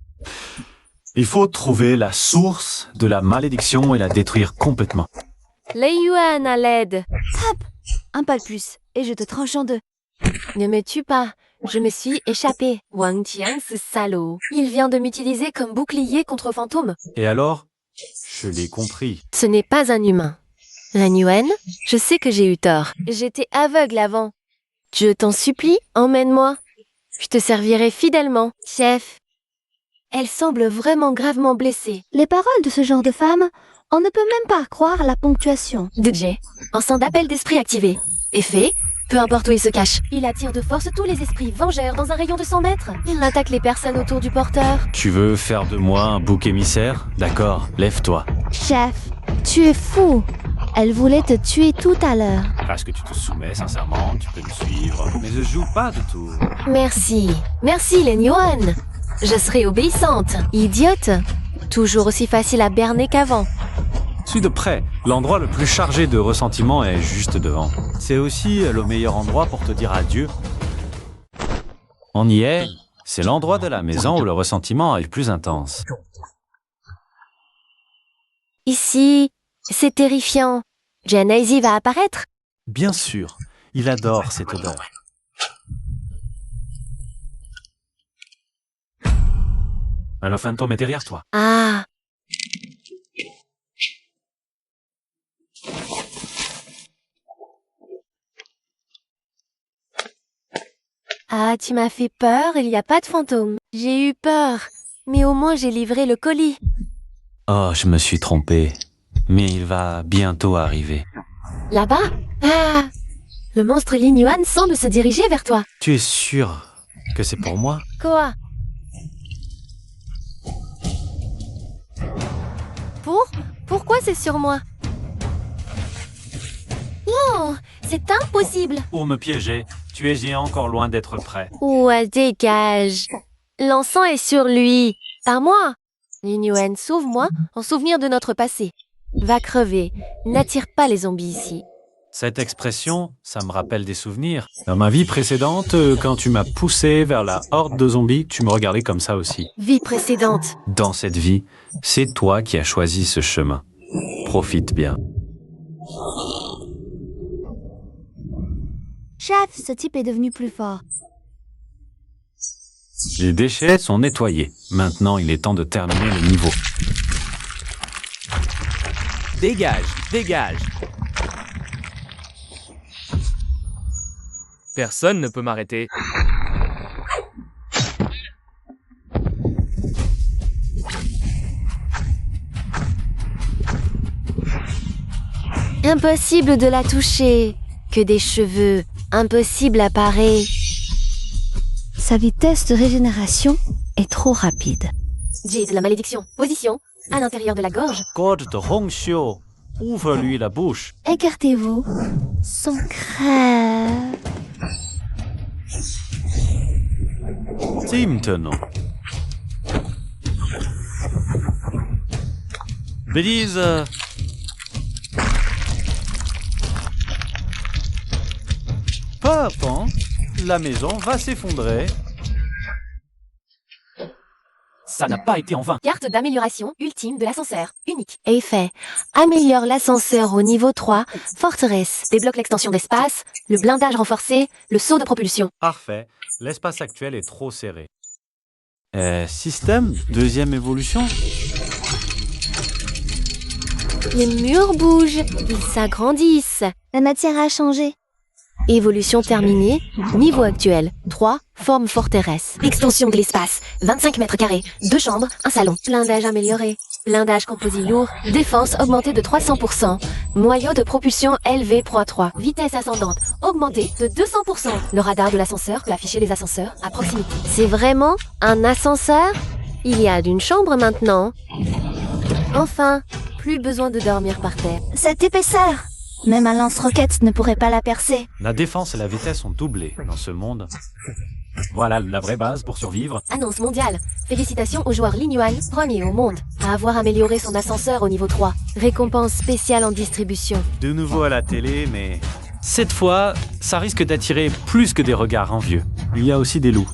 il faut trouver la source de la malédiction et la détruire complètement. Les Yuan à l'aide. Un pas de plus, et je te tranche en deux. Ne me tue pas. Je me suis échappée. Wang Qiang, ce salaud. Il vient de m'utiliser comme bouclier contre fantôme. Et alors? Je l'ai compris. Ce n'est pas un humain. La Nguyen, je sais que j'ai eu tort. J'étais aveugle avant. Je t'en supplie, emmène-moi. Je te servirai fidèlement, chef. Elle semble vraiment gravement blessée. Les paroles de ce genre de femme, on ne peut même pas croire la ponctuation. DJ, enceinte d'appel d'esprit activé. Effet, peu importe où il se cache. Il attire de force tous les esprits vengeurs dans un rayon de 100 mètres. Il attaque les personnes autour du porteur. Tu veux faire de moi un bouc émissaire? D'accord, lève-toi. Chef, tu es fou. Elle voulait te tuer tout à l'heure. Parce que tu te soumets, sincèrement, tu peux me suivre. Mais je joue pas de tout. Merci. Merci, les Nguyen. Je serai obéissante. Idiote. Toujours aussi facile à berner qu'avant. Suis de près. L'endroit le plus chargé de ressentiment est juste devant. C'est aussi le meilleur endroit pour te dire adieu. On y est. C'est l'endroit de la maison où le ressentiment est le plus intense. Ici, c'est terrifiant. Genesee va apparaître. Bien sûr, il adore cette odeur. Le fantôme est derrière toi. Ah. Ah, tu m'as fait peur, il n'y a pas de fantôme. J'ai eu peur, mais au moins j'ai livré le colis. Oh, je me suis trompé. Mais il va bientôt arriver. Là-bas? Ah. Le monstre Li Nguyen semble se diriger vers toi. Tu es sûr que c'est pour moi? Quoi? Pourquoi c'est sur moi? Non, c'est impossible. Pour me piéger, tu es encore loin d'être prêt. Ouais, dégage. L'encens est sur lui, pas moi. Li Nguyen, sauve-moi en souvenir de notre passé. Va crever. N'attire pas les zombies ici. Cette expression, ça me rappelle des souvenirs. Dans ma vie précédente, quand tu m'as poussé vers la horde de zombies, tu me regardais comme ça aussi. Vie précédente. Dans cette vie, c'est toi qui as choisi ce chemin. Profite bien. Chef, ce type est devenu plus fort. Les déchets sont nettoyés. Maintenant, il est temps de terminer le niveau. Dégage, dégage. Personne ne peut m'arrêter. Impossible de la toucher. Que des cheveux. Impossible à parer. Sa vitesse de régénération est trop rapide. Jade, la malédiction. Position. À l'intérieur de la gorge. Code de Hongxiu. Ouvre-lui la bouche. Écartez-vous. Son crâne. Maintenant. Belize. Pas à temps. La maison va s'effondrer. Ça n'a pas été en vain. Carte d'amélioration ultime de l'ascenseur. Unique. Effet. Améliore l'ascenseur au niveau 3. Forteresse. Débloque l'extension d'espace. Le blindage renforcé. Le saut de propulsion. Parfait. L'espace actuel est trop serré. Système, deuxième évolution. Les murs bougent. Ils s'agrandissent. La matière a changé. Évolution terminée. Niveau actuel. 3. Forme forteresse. Extension de l'espace. 25 mètres carrés. 2 chambres. Un salon. Blindage amélioré. Blindage composite lourd. Défense augmentée de 300%. Noyau de propulsion LV.3. Vitesse ascendante augmentée de 200%. Le radar de l'ascenseur peut afficher les ascenseurs à proximité. C'est vraiment un ascenseur? Il y a d'une chambre maintenant. Enfin, plus besoin de dormir par terre. Cette épaisseur! Même un lance-roquette ne pourrait pas la percer. La défense et la vitesse ont doublé dans ce monde. Voilà la vraie base pour survivre. Annonce mondiale. Félicitations au joueur Li Nguyen, premier au monde, à avoir amélioré son ascenseur au niveau 3. Récompense spéciale en distribution. De nouveau à la télé, mais cette fois, ça risque d'attirer plus que des regards envieux. Il y a aussi des loups.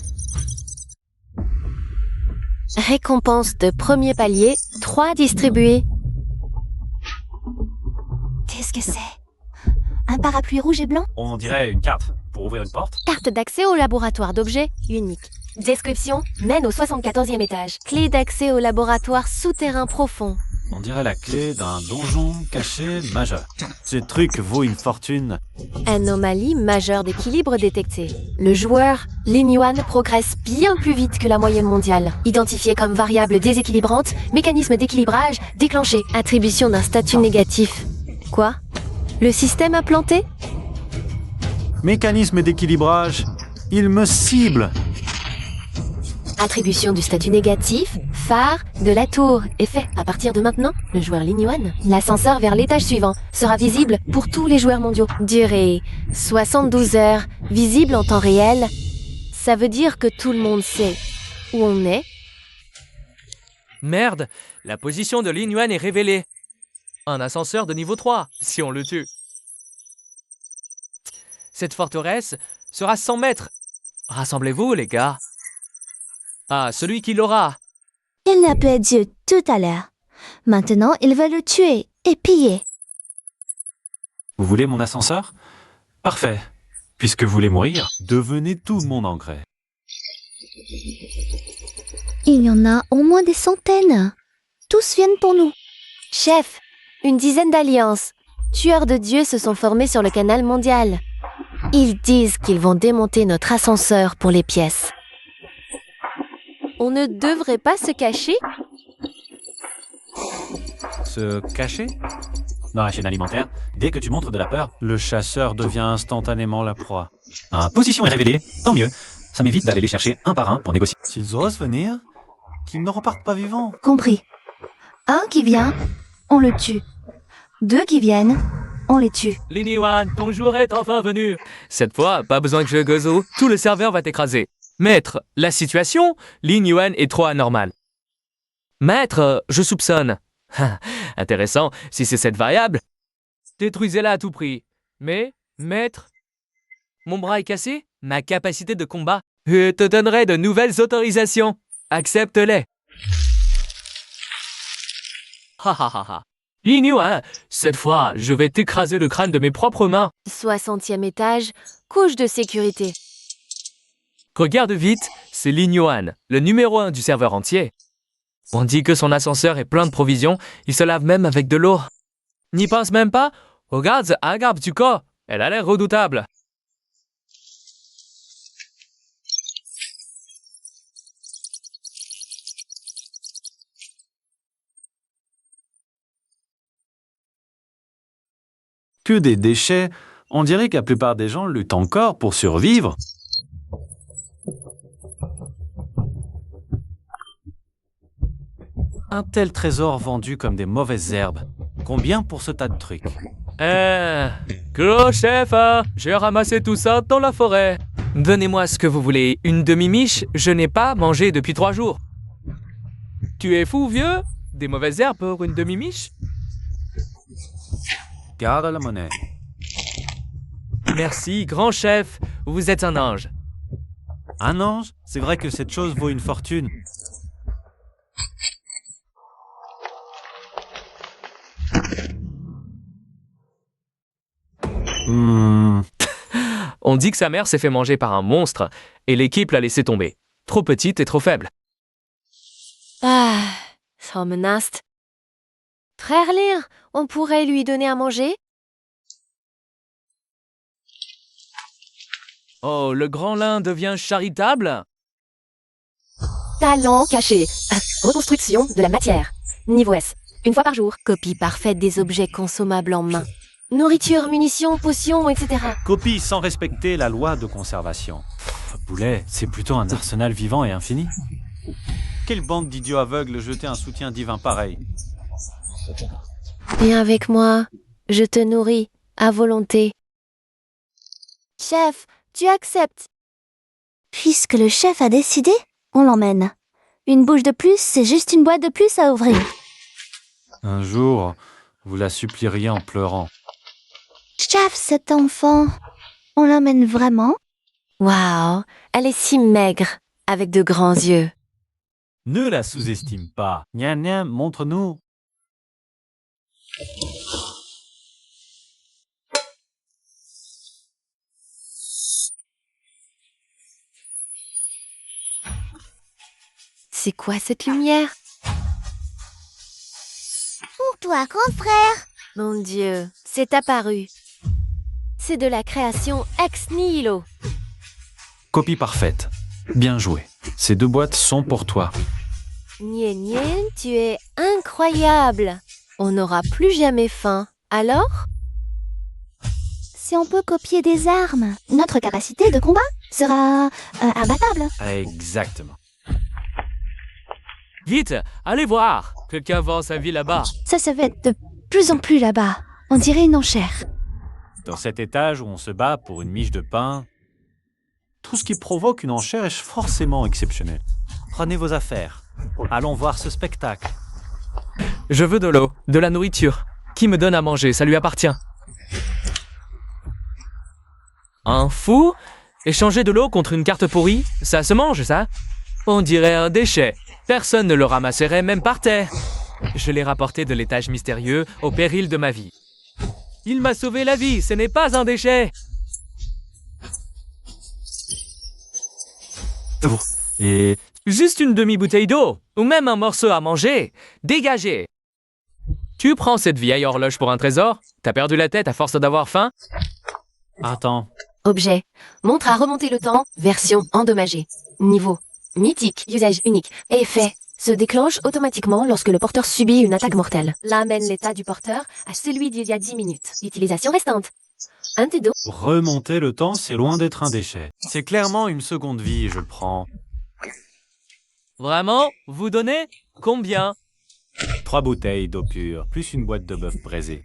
Récompense de premier palier, 3 distribués. Qu'est-ce que c'est? Un parapluie rouge et blanc? On dirait une carte pour ouvrir une porte. Carte d'accès au laboratoire d'objets, unique. Description, mène au 74e étage. Clé d'accès au laboratoire souterrain profond. On dirait la clé d'un donjon caché majeur. Ce truc vaut une fortune. Anomalie majeure d'équilibre détectée. Le joueur, Lin Yuan, progresse bien plus vite que la moyenne mondiale. Identifié comme variable déséquilibrante, mécanisme d'équilibrage déclenché. Attribution d'un statut négatif. Quoi? Le système a planté? Mécanisme d'équilibrage. Il me cible. Attribution du statut négatif, phare de la tour. Effet, à partir de maintenant, le joueur Lin Yuan, l'ascenseur vers l'étage suivant, sera visible pour tous les joueurs mondiaux. Durée, 72 heures, visible en temps réel. Ça veut dire que tout le monde sait où on est. Merde, la position de Lin Yuan est révélée. Un ascenseur de niveau 3, si on le tue. Cette forteresse sera 100 mètres. Rassemblez-vous, les gars. Ah, celui qui l'aura. Il appelait Dieu tout à l'heure. Maintenant, il veut le tuer et piller. Vous voulez mon ascenseur? Parfait. Puisque vous voulez mourir, devenez tout mon engrais. Il y en a au moins des centaines. Tous viennent pour nous. Chef, une dizaine d'alliances. Tueurs de dieux se sont formés sur le canal mondial. Ils disent qu'ils vont démonter notre ascenseur pour les pièces. On ne devrait pas se cacher? Se cacher? Dans la chaîne alimentaire, dès que tu montres de la peur, le chasseur devient instantanément la proie. Position est révélée, tant mieux. Ça m'évite d'aller les chercher un par un pour négocier. S'ils osent venir, qu'ils ne repartent pas vivants. Compris. Un qui vient, on le tue. Deux qui viennent, on les tue. Lin Yuan, ton jour est enfin venu. Cette fois, pas besoin que je gozo, tout le serveur va t'écraser. Maître, la situation, Lin Yuan est trop anormale. Maître, je soupçonne. Intéressant, si c'est cette variable, détruisez-la à tout prix. Mais, maître, mon bras est cassé, ma capacité de combat, je te donnerai de nouvelles autorisations. Accepte-les. Ha ha ha ha. Lin Yuan, cette fois, je vais t'écraser le crâne de mes propres mains. 60e étage, couche de sécurité. Regarde vite, c'est Lin Yuan, le numéro 1 du serveur entier. On dit que son ascenseur est plein de provisions, il se lave même avec de l'eau. N'y pense même pas? Regarde, Agab Tuko, elle a l'air redoutable. Que des déchets. On dirait que la plupart des gens luttent encore pour survivre. Un tel trésor vendu comme des mauvaises herbes. Combien pour ce tas de trucs? Gros chef, j'ai ramassé tout ça dans la forêt. Donnez-moi ce que vous voulez. Une demi-miche, je n'ai pas mangé depuis 3 jours. Tu es fou, vieux? Des mauvaises herbes pour une demi-miche? Garde la monnaie. Merci, grand chef. Vous êtes un ange. Un ange? C'est vrai que cette chose vaut une fortune. On dit que sa mère s'est fait manger par un monstre et l'équipe l'a laissé tomber. Trop petite et trop faible. Ah, ça menace. Frère Lyre, on pourrait lui donner à manger? Oh, le grand lin devient charitable? Talent caché. Reconstruction de la matière. Niveau S. Une fois par jour. Copie parfaite des objets consommables en main. Nourriture, munitions, potions, etc. Copie sans respecter la loi de conservation. Boulet, c'est plutôt un arsenal vivant et infini. Quelle bande d'idiots aveugles jeter un soutien divin pareil? Viens avec moi. Je te nourris, à volonté. Chef, tu acceptes. Puisque le chef a décidé, on l'emmène. Une bouche de plus, c'est juste une boîte de plus à ouvrir. Un jour, vous la supplieriez en pleurant. Chef, cet enfant, on l'emmène vraiment? Waouh, elle est si maigre, avec de grands yeux. Ne la sous-estime pas. Nia nia, montre-nous. C'est quoi cette lumière? toi, grand frère. Mon Dieu, c'est apparu. C'est de la création ex nihilo. Copie parfaite. Bien joué. Ces 2 boîtes sont pour toi. Nien Nien, tu es incroyable. On n'aura plus jamais faim. Alors? Si on peut copier des armes, notre capacité de combat sera imbattable. Exactement. Vite, allez voir. Quelqu'un vend sa vie là-bas. Ça se fait de plus en plus là-bas. On dirait une enchère. Dans cet étage où on se bat pour une miche de pain, tout ce qui provoque une enchère est forcément exceptionnel. Prenez vos affaires. Allons voir ce spectacle. Je veux de l'eau, de la nourriture. Qui me donne à manger, ça lui appartient. Un fou? Échanger de l'eau contre une carte pourrie? Ça se mange, ça? On dirait un déchet. Personne ne le ramasserait même par terre. Je l'ai rapporté de l'étage mystérieux au péril de ma vie. Il m'a sauvé la vie, ce n'est pas un déchet. Et Juste une demi-bouteille d'eau, ou même un morceau à manger. Dégagez. Tu prends cette vieille horloge pour un trésor? T'as perdu la tête à force d'avoir faim? attends, Objet. Montre à remonter le temps. Version endommagée. Niveau. Mythique. Usage unique. Effet. Se déclenche automatiquement lorsque le porteur subit une attaque mortelle. L'amène l'état du porteur à celui d'il y a 10 minutes. Utilisation restante. Un thé d'eau. remonter le temps, c'est loin d'être un déchet. C'est clairement une seconde vie, je prends. Vraiment? Vous donnez? Combien? 3 bouteilles d'eau pure, plus une boîte de bœuf braisé.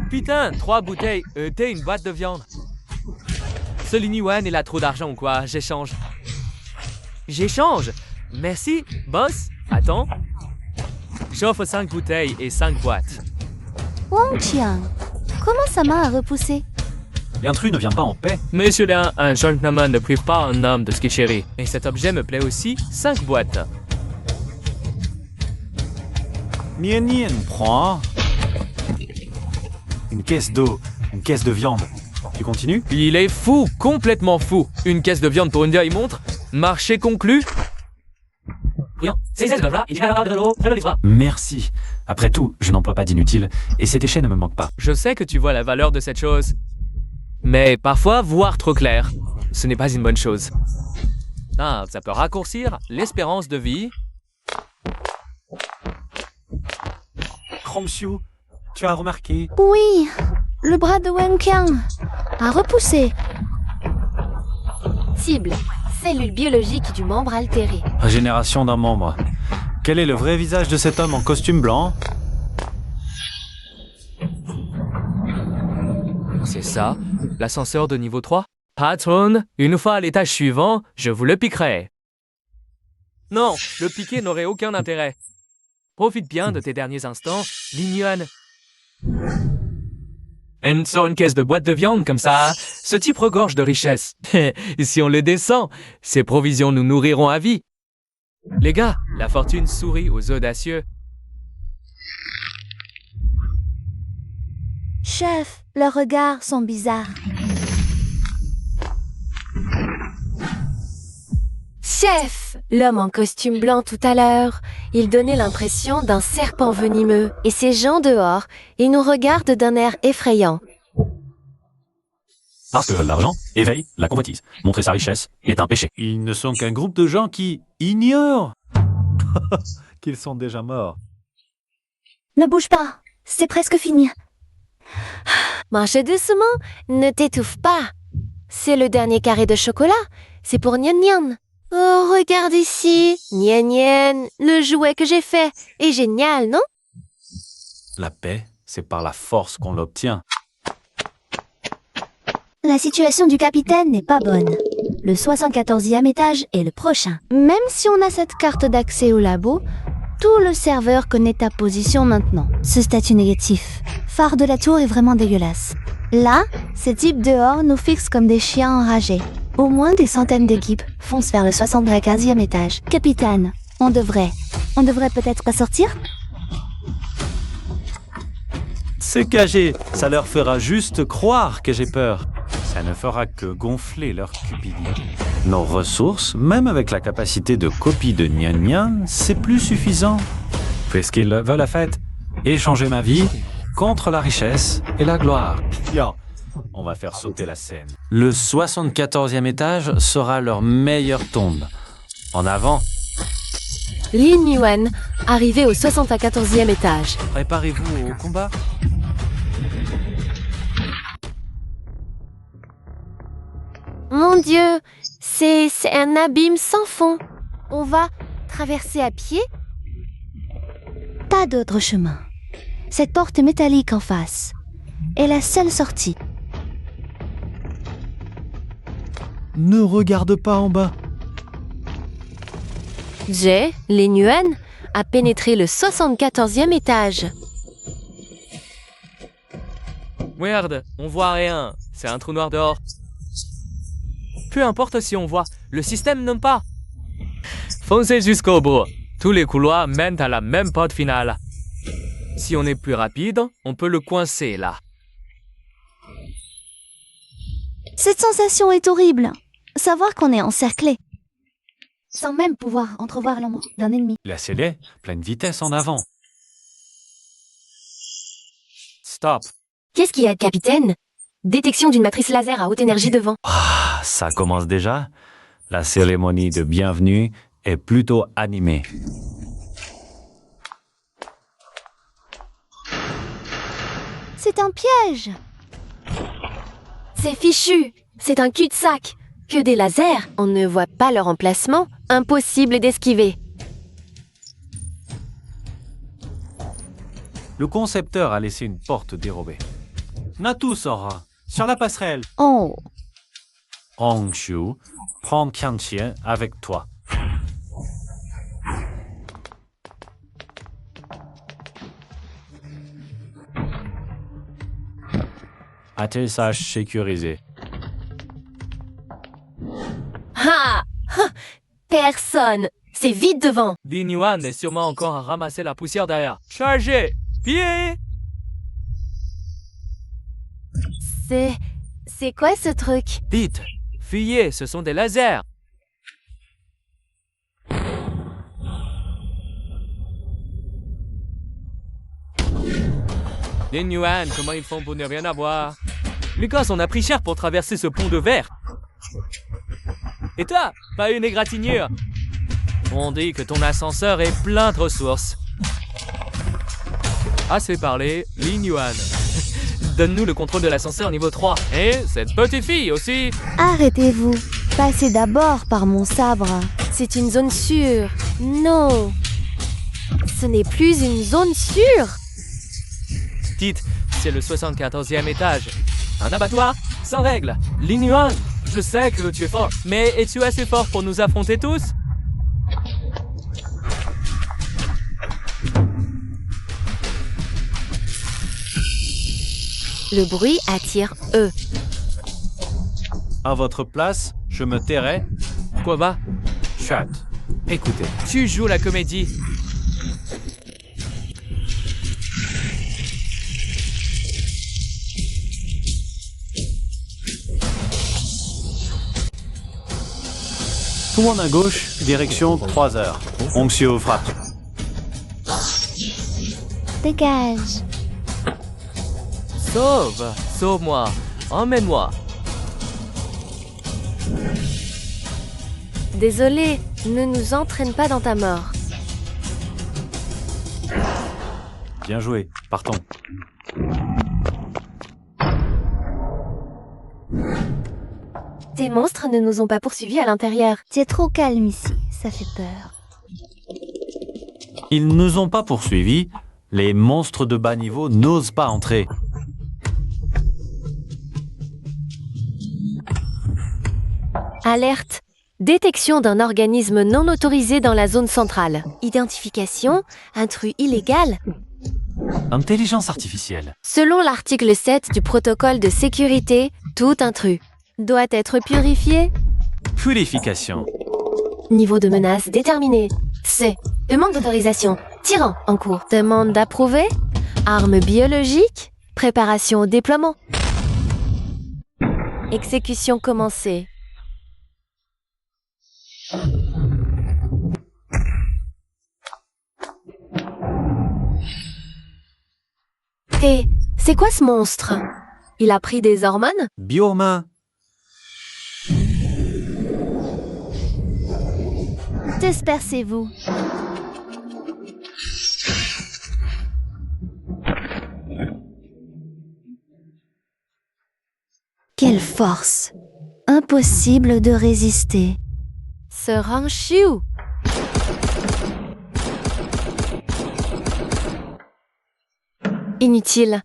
Putain, 3 bouteilles, thé, une boîte de viande. Ce Liniwan, il a trop d'argent ou quoi? J'échange. J'échange? Merci, boss. Attends. J'offre 5 bouteilles et 5 boîtes. Wang Qiang, comment sa main a repoussé? L'intrus ne vient pas en paix. Monsieur Lin, un gentleman ne prive pas un homme de ce qu'il chérit. Et cet objet me plaît aussi, 5 boîtes. Nien Nien, prends. Une caisse d'eau, une caisse de viande. Tu continues? Il est fou, complètement fou. Une caisse de viande pour une vieille montre? Marché conclu? Merci. Après tout, je n'emploie pas d'inutile, et ces déchets ne me manquent pas. Je sais que tu vois la valeur de cette chose. Mais parfois, voir trop clair, ce n'est pas une bonne chose. Ah, ça peut raccourcir l'espérance de vie. Kromsiu, tu as remarqué? Oui, le bras de Wang Qiang a repoussé. Cible. Cellule biologique du membre altéré. Régénération d'un membre. Quel est le vrai visage de cet homme en costume blanc? C'est ça, l'ascenseur de niveau 3. Patron, une fois à l'étage suivant, je vous le piquerai. Non, le piquer n'aurait aucun intérêt. Profite bien de tes derniers instants, Lin Yuan. Elle sort une caisse de boîte de viande comme ça. Ce type regorge de richesse. Si on le descend, ces provisions nous nourriront à vie. Les gars, la fortune sourit aux audacieux. Chef, leurs regards sont bizarres. Chef! L'homme en costume blanc tout à l'heure, il donnait l'impression d'un serpent venimeux. Et ces gens dehors, ils nous regardent d'un air effrayant. Parce que l'argent éveille la convoitise. Montrer sa richesse est un péché. Ils ne sont qu'un groupe de gens qui ignorent qu'ils sont déjà morts. Ne bouge pas, c'est presque fini. Mange doucement, ne t'étouffe pas. C'est le dernier carré de chocolat, c'est pour Nian Nian. Oh, regarde ici, Nian Nian, le jouet que j'ai fait est génial, non? La paix, c'est par la force qu'on l'obtient. La situation du capitaine n'est pas bonne. Le 74e étage est le prochain. Même si on a cette carte d'accès au labo, tout le serveur connaît ta position maintenant. Ce statut négatif. Phare de la tour est vraiment dégueulasse. Là, ces types dehors nous fixent comme des chiens enragés. Au moins des centaines d'équipes foncent vers le 75e étage. Capitaine, on devrait peut-être pas sortir? C'est caché, ça leur fera juste croire que j'ai peur. Ça ne fera que gonfler leur cupidité. Nos ressources, même avec la capacité de copie de Nian Nian, c'est plus suffisant. Puisqu'ils veulent la fête, Échanger ma vie contre la richesse et la gloire. Yo, on va faire sauter la scène. Le 74e étage sera leur meilleure tombe. En avant, Lin Yuan, arrivé au 74e étage. préparez-vous au combat. Mon Dieu, c'est un abîme sans fond. On va traverser à pied? Pas d'autre chemin. Cette porte métallique en face est la seule sortie. Ne regarde pas en bas. Jay, Lin Yuan, a pénétré le 74e étage. Merde, on voit rien. C'est un trou noir dehors. Peu importe si on voit, le système n'aime pas. Foncez jusqu'au bout. Tous les couloirs mènent à la même porte finale. Si on est plus rapide, on peut le coincer là. Cette sensation est horrible. Savoir qu'on est encerclé, sans même pouvoir entrevoir l'ombre d'un ennemi. La scellée, pleine vitesse en avant. Stop. Qu'est-ce qu'il y a, capitaine? Détection d'une matrice laser à haute énergie devant. Ah, ça commence déjà. La cérémonie de bienvenue est plutôt animée. C'est un piège. C'est fichu. C'est un cul-de-sac. Que des lasers. On ne voit pas leur emplacement. Impossible d'esquiver. Le concepteur a laissé une porte dérobée. Natu sort sur la passerelle. Oh, Hongshu, prends Qianqian avec toi. Atterrissage sécurisé. Ah! Ah! Personne. C'est vide devant. Lin Yuan est sûrement encore à ramasser la poussière derrière. Chargez! Pied! C'est quoi ce truc? Vite! Fuyez, ce sont des lasers! Lin Yuan, comment ils font pour ne rien avoir? Lucas, on a pris cher pour traverser ce pont de verre. Et toi, pas une égratignure? On dit que ton ascenseur est plein de ressources. Assez parlé, Lin Yuan. Donne-nous le contrôle de l'ascenseur niveau 3. Et cette petite fille aussi. arrêtez-vous. Passez d'abord par mon sabre. C'est une zone sûre. Non. Ce n'est plus une zone sûre. Dites, c'est le 74e étage. Un abattoir sans règles. Lin Yuan, je sais que tu es fort, mais es-tu assez fort pour nous affronter tous? Le bruit attire eux. À votre place, je me tairai. Quoi va? Chat. Écoutez. Tu joues la comédie. Tout le monde à gauche, direction 3 heures. Onxio frappe. Dégage. Sauve-moi, emmène-moi. Désolé, ne nous entraîne pas dans ta mort. Bien joué. Partons. Tes monstres ne nous ont pas poursuivis à l'intérieur. Tu es trop calme ici, ça fait peur. Ils ne nous ont pas poursuivis. Les monstres de bas niveau n'osent pas entrer. Alerte. Détection d'un organisme non autorisé dans la zone centrale. Identification. Intrus illégal. Intelligence artificielle. Selon l'article 7 du protocole de sécurité, tout intrus doit être purifié. Purification. Niveau de menace déterminé. C. Demande d'autorisation. Tyran en cours. Demande d'approuver. Armes biologiques. Préparation au déploiement. Exécution commencée. Hé, c'est quoi ce monstre? Il a pris des hormones? Biohumain. Dispersez-vous. Quelle force! Impossible de résister. Ce Ranchiu. Inutile.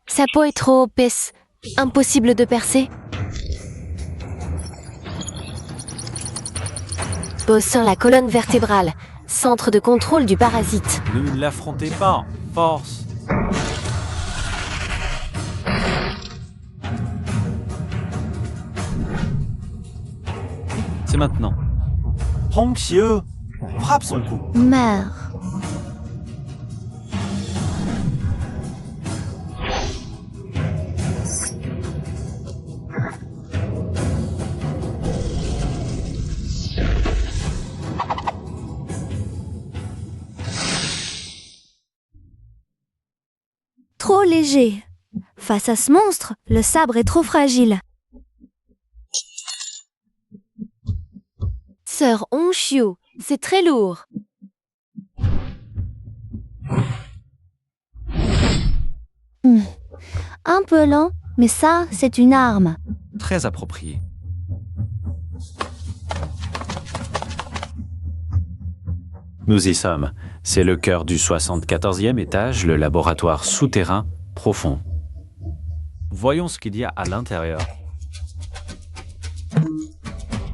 Sa peau est trop épaisse. Impossible de percer. Pose sur la colonne vertébrale, centre de contrôle du parasite. Ne l'affrontez pas. Force. C'est maintenant. Hong Xiu frappe son cou. Meurs. Trop léger. Face à ce monstre, le sabre est trop fragile. Sœur Hongxiu, c'est très lourd. Un peu lent, mais ça, c'est une arme. Très approprié. Nous y sommes. C'est le cœur du 74e étage, le laboratoire souterrain profond. Voyons ce qu'il y a à l'intérieur.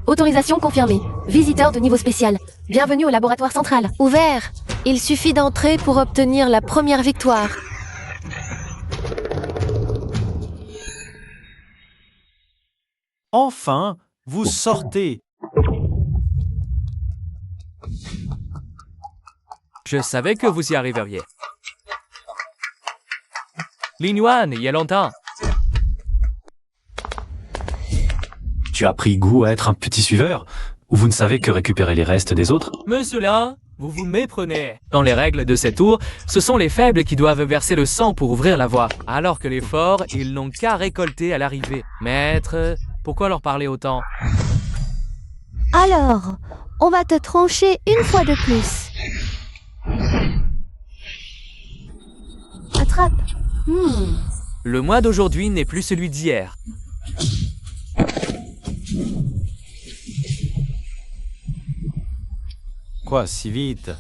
Autorisation confirmée. Visiteur de niveau spécial. Bienvenue au laboratoire central. Ouvert. Il suffit d'entrer pour obtenir la première victoire. Enfin, vous sortez. Je savais que vous y arriveriez. Lin Yuan, il y a longtemps. Tu as pris goût à être un petit suiveur? Ou vous ne savez que récupérer les restes des autres? Monsieur là, vous vous méprenez. Dans les règles de cette tour, ce sont les faibles qui doivent verser le sang pour ouvrir la voie, alors que les forts, ils n'ont qu'à récolter à l'arrivée. Maître, pourquoi leur parler autant? Alors, on va te trancher une fois de plus. Attrape. Le mois d'aujourd'hui n'est plus celui d'hier. Quoi, si vite?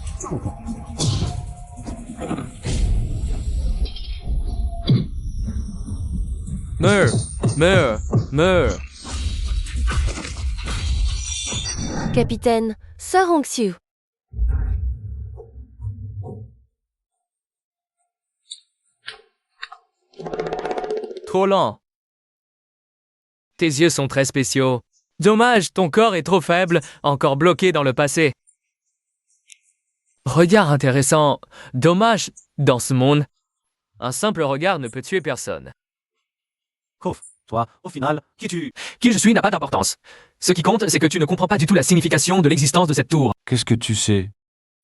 Meurs, meurs, meurs. Capitaine, Sœur Hongxiu. Trop lent. Tes yeux sont très spéciaux. Dommage, ton corps est trop faible, encore bloqué dans le passé. Regard intéressant. Dommage, dans ce monde, un simple regard ne peut tuer personne. Kof, toi, au final, qui tu? Qui je suis n'a pas d'importance. Ce qui compte, c'est que tu ne comprends pas du tout la signification de l'existence de cette tour. Qu'est-ce que tu sais?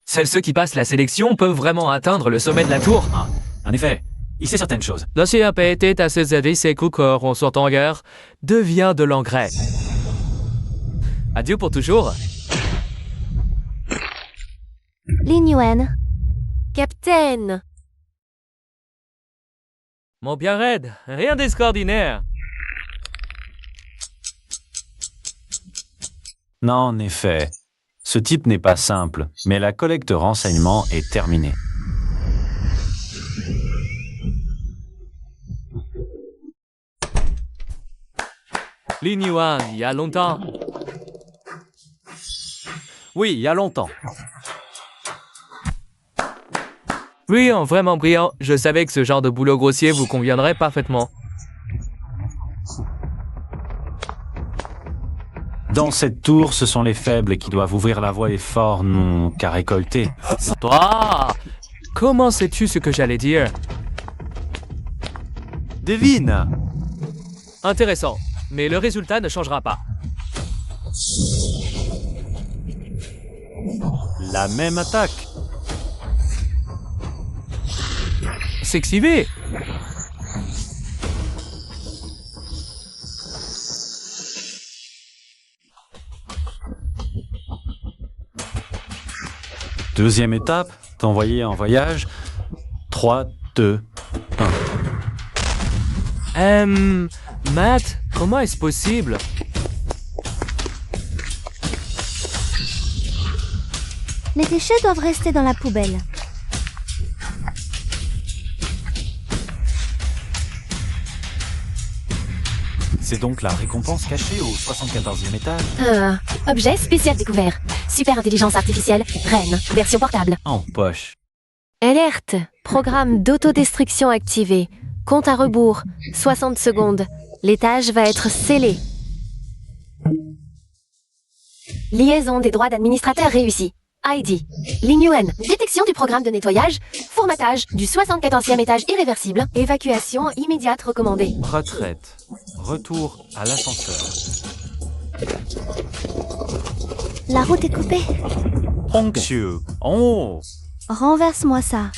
Seuls ceux qui passent la sélection peuvent vraiment atteindre le sommet de la tour. Ah, en effet, il sait certaines choses. L'ancien était à ses avis, ses coups corps en sortant en guerre, devient de l'engrais. Adieu pour toujours. Lin Yuan. Capitaine. Mon bien raide, rien d'extraordinaire. Non, en effet. Ce type n'est pas simple, mais la collecte renseignements est terminée. Lin Yuan, il y a longtemps. Oui, il y a longtemps. Brillant, vraiment brillant. Je savais que ce genre de boulot grossier vous conviendrait parfaitement. Dans cette tour, ce sont les faibles qui doivent ouvrir la voie, les forts n'ont qu'à récolter. Toi, comment sais-tu ce que j'allais dire? Devine! Intéressant, mais le résultat ne changera pas. La même attaque. S'exhiber. Deuxième étape, t'envoyer en voyage. 3, 2, 1. Matt, comment est-ce possible? Les déchets doivent rester dans la poubelle. C'est donc la récompense cachée au 74e étage. Objet spécial découvert. Super intelligence artificielle, Reine, version portable. En poche. Alerte. Programme d'autodestruction activé. Compte à rebours. 60 secondes. L'étage va être scellé. Liaison des droits d'administrateur réussie. ID. Ligne UN. Détection du programme de nettoyage. Formatage du 74e étage irréversible. Évacuation immédiate recommandée. Retraite. Retour à l'ascenseur. La route est coupée. Onctueux. Oh! Renverse-moi ça.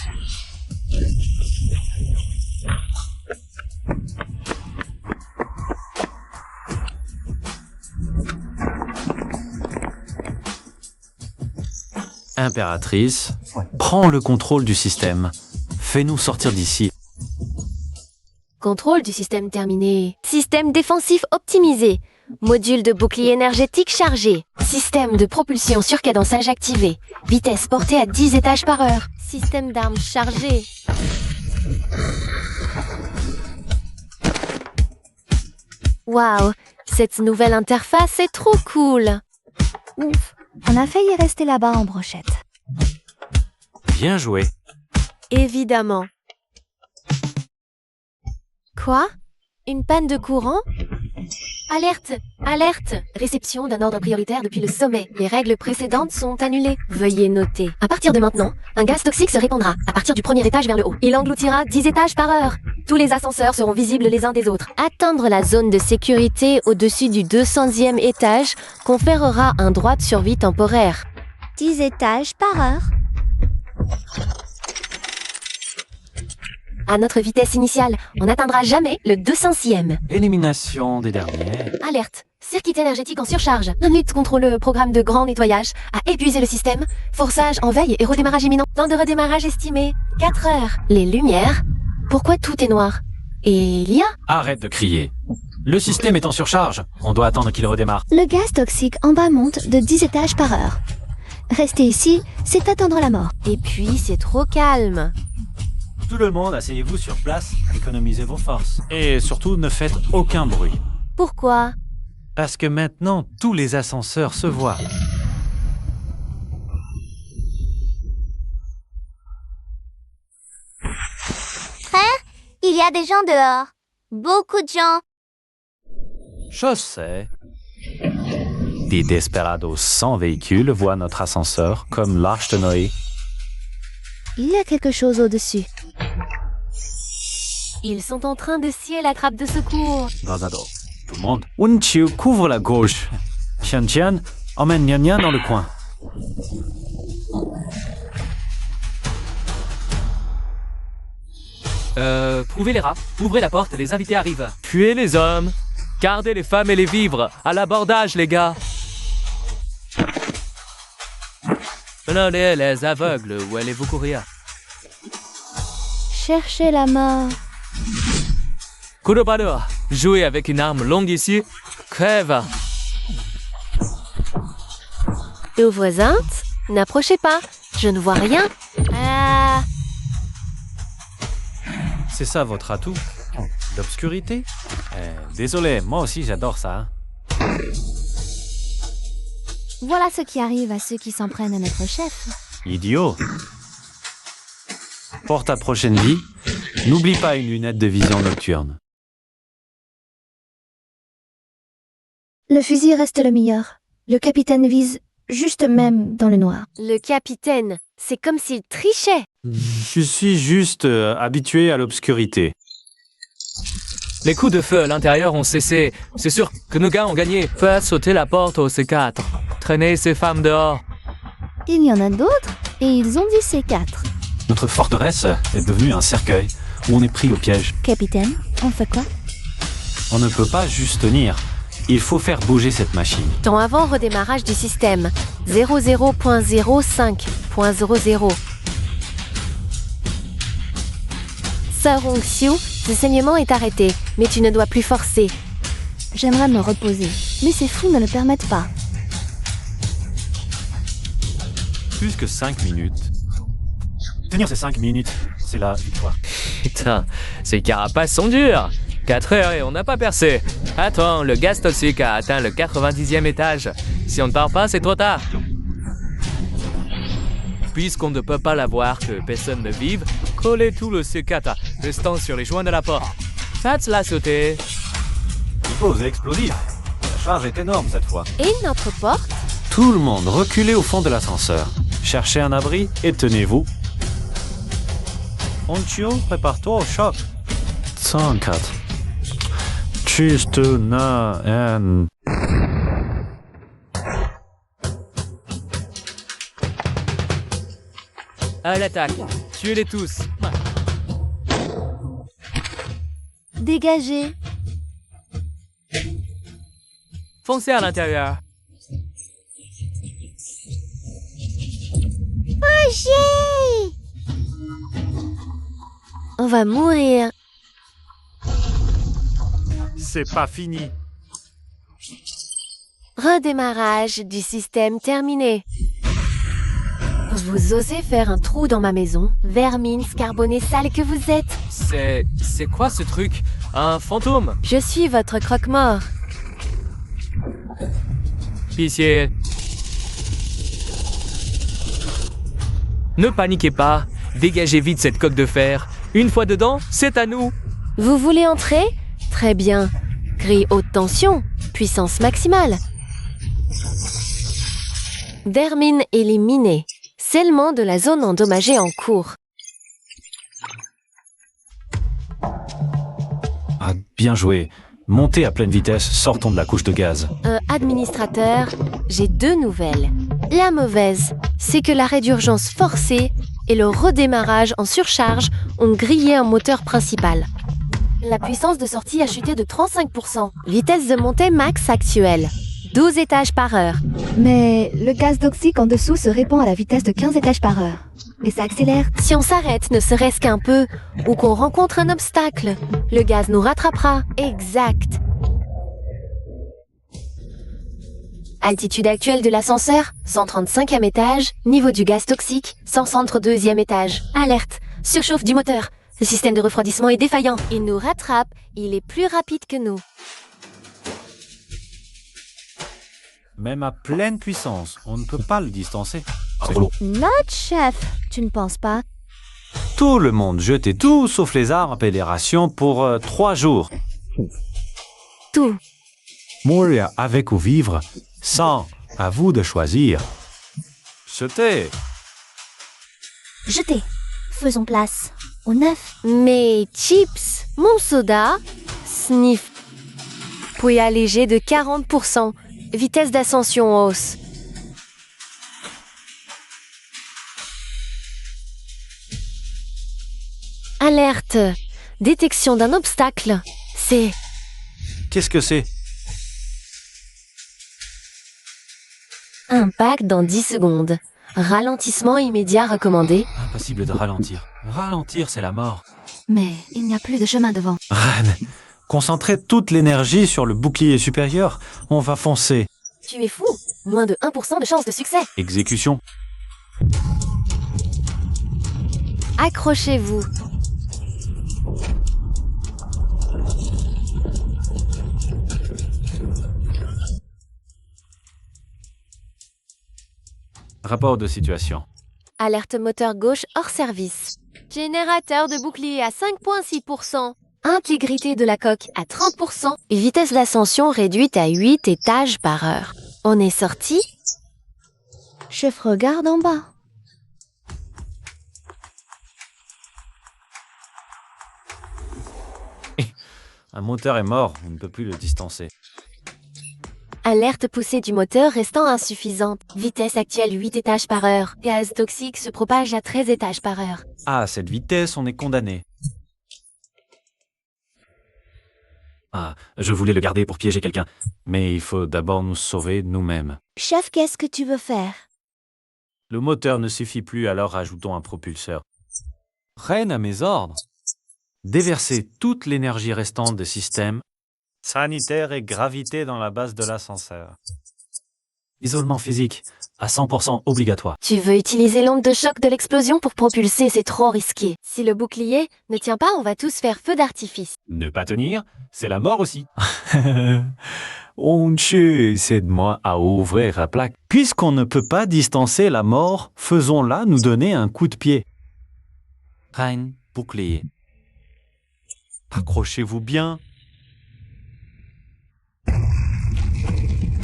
Impératrice, prends le contrôle du système. Fais-nous sortir d'ici. Contrôle du système terminé. Système défensif optimisé. Module de bouclier énergétique chargé. Système de propulsion surcadençage activé. Vitesse portée à 10 étages par heure. Système d'armes chargé. Waouh, cette nouvelle interface est trop cool. Ouf, on a failli rester là-bas en brochette. Bien joué. Évidemment. Quoi? Une panne de courant? Alerte! Alerte! Réception d'un ordre prioritaire depuis le sommet. Les règles précédentes sont annulées. Veuillez noter. À partir de maintenant, un gaz toxique se répandra à partir du premier étage vers le haut. Il engloutira 10 étages par heure. Tous les ascenseurs seront visibles les uns des autres. Atteindre la zone de sécurité au-dessus du 200e étage conférera un droit de survie temporaire. 10 étages par heure. À notre vitesse initiale, on n'atteindra jamais le 200e. Élimination des derniers. Alerte. Circuit énergétique en surcharge. Un lutte contre le programme de grand nettoyage a épuisé le système. Forçage en veille et redémarrage imminent. Temps de redémarrage estimé 4 heures. Les lumières. Pourquoi tout est noir? Et l'IA? Arrête de crier. Le système est en surcharge. On doit attendre qu'il redémarre. Le gaz toxique en bas monte de 10 étages par heure. Rester ici, c'est attendre la mort. Et puis c'est trop calme. Tout le monde, asseyez-vous sur place, économisez vos forces. Et surtout, ne faites aucun bruit. Pourquoi? Parce que maintenant, tous les ascenseurs se voient. Il y a des gens dehors. Beaucoup de gens. Je sais. Des desperados sans véhicule voient notre ascenseur comme l'Arche de Noé. Il y a quelque chose au-dessus. Ils sont en train de scier la trappe de secours. Rasado. Tout le monde. Unchiu couvre la gauche. Tian Tian emmène Nian Nian dans le coin. Prouvez les rats, ouvrez la porte, les invités arrivent. Tuez les hommes, gardez les femmes et les vivres. À l'abordage, les gars. Menez les aveugles, où allez-vous courir? Cherchez la mort. Kurobano, jouez avec une arme longue ici. Crève. Aux voisins, n'approchez pas. Je ne vois rien. Ah. C'est ça votre atout? L'obscurité? Désolé, moi aussi j'adore ça. Voilà ce qui arrive à ceux qui s'en prennent à notre chef. Idiot. Pour ta prochaine vie, n'oublie pas une lunette de vision nocturne. Le fusil reste le meilleur. Le capitaine vise juste même dans le noir. Le capitaine, c'est comme s'il trichait. Je suis juste habitué à l'obscurité. Les coups de feu à l'intérieur ont cessé. C'est sûr que nos gars ont gagné. Faites sauter la porte au C4. Traînez ces femmes dehors. Il y en a d'autres, et ils ont dit C4. Notre forteresse est devenue un cercueil où on est pris au piège. Capitaine, on fait quoi? On ne peut pas juste tenir. Il faut faire bouger cette machine. Temps avant redémarrage du système. 00.05.00. Sœur Hong Xiu, ce saignement est arrêté, mais tu ne dois plus forcer. J'aimerais me reposer, mais ces fous ne le permettent pas. Plus que 5 minutes. Tenir ces 5 minutes, c'est la victoire. Putain, ces carapaces sont dures. 4 heures et on n'a pas percé. Attends, le gaz toxique a atteint le 90e étage. Si on ne part pas, c'est trop tard. Puisqu'on ne peut pas l'avoir, que personne ne vive, collez tout le C4 restant sur les joints de la porte. Faites-la sauter. Explose explosif. La charge est énorme cette fois. Et notre porte? Tout le monde reculez au fond de l'ascenseur. Cherchez un abri et tenez-vous. Onchio, prépare-toi au choc. 104. Juste na en. À l'attaque. Tuez-les tous. Dégagez. Foncez à l'intérieur. On va mourir. C'est pas fini. Redémarrage du système terminé. Vous osez faire un trou dans ma maison? Vermine carbonée sale que vous êtes. C'est quoi ce truc? Un fantôme? Je suis votre croque-mort. Pitié. Ne paniquez pas. Dégagez vite cette coque de fer. Une fois dedans, c'est à nous. Vous voulez entrer? Très bien. Grille haute tension. Puissance maximale. Vermine éliminée. Scellement de la zone endommagée en cours. Ah, bien joué. Montez à pleine vitesse, sortons de la couche de gaz. Administrateur, j'ai 2 nouvelles. La mauvaise, c'est que l'arrêt d'urgence forcé et le redémarrage en surcharge ont grillé un moteur principal. La puissance de sortie a chuté de 35%. Vitesse de montée max actuelle. 12 étages par heure. Mais le gaz toxique en dessous se répand à la vitesse de 15 étages par heure. Et ça accélère. Si on s'arrête ne serait-ce qu'un peu, ou qu'on rencontre un obstacle, le gaz nous rattrapera. Exact. Altitude actuelle de l'ascenseur, 135e étage. Niveau du gaz toxique, 162e étage. Alerte, surchauffe du moteur. Le système de refroidissement est défaillant. Il nous rattrape, il est plus rapide que nous. Même à pleine puissance, on ne peut pas le distancer. C'est trop. Notre chef, tu ne penses pas? Tout le monde, jetez tout sauf les armes et les rations pour 3 jours. Tout. Mourir avec ou vivre, sans, à vous de choisir. Jetez. Jetez. Faisons place au neuf. Mes chips, mon soda, sniff. Puis allégé de 40%. Vitesse d'ascension en hausse. Alerte. Détection d'un obstacle. C'est... Qu'est-ce que c'est? Impact dans 10 secondes. Ralentissement immédiat recommandé. Impossible de ralentir. Ralentir, c'est la mort. Mais il n'y a plus de chemin devant. Ran, concentrez toute l'énergie sur le bouclier supérieur. On va foncer. Tu es fou. Moins de 1% de chance de succès. Exécution. Accrochez-vous. Rapport de situation. Alerte moteur gauche hors service. Générateur de bouclier à 5,6%. Intégrité de la coque à 30%. Vitesse d'ascension réduite à 8 étages par heure. On est sorti? Chef regarde en bas. Un moteur est mort, on ne peut plus le distancer. Alerte poussée du moteur restant insuffisante. Vitesse actuelle 8 étages par heure. Gaz toxique se propage à 13 étages par heure. À cette vitesse, on est condamné. Ah, je voulais le garder pour piéger quelqu'un. Mais il faut d'abord nous sauver nous-mêmes. Chef, qu'est-ce que tu veux faire? Le moteur ne suffit plus, alors rajoutons un propulseur. Reine à mes ordres. Déverser toute l'énergie restante des systèmes sanitaires et gravité dans la base de l'ascenseur. Isolement physique, à 100% obligatoire. Tu veux utiliser l'onde de choc de l'explosion pour propulser, c'est trop risqué. Si le bouclier ne tient pas, on va tous faire feu d'artifice. Ne pas tenir, c'est la mort aussi. Onche, aide-moi à ouvrir la plaque. Puisqu'on ne peut pas distancer la mort, faisons-la nous donner un coup de pied. Reine, bouclier. Accrochez-vous bien.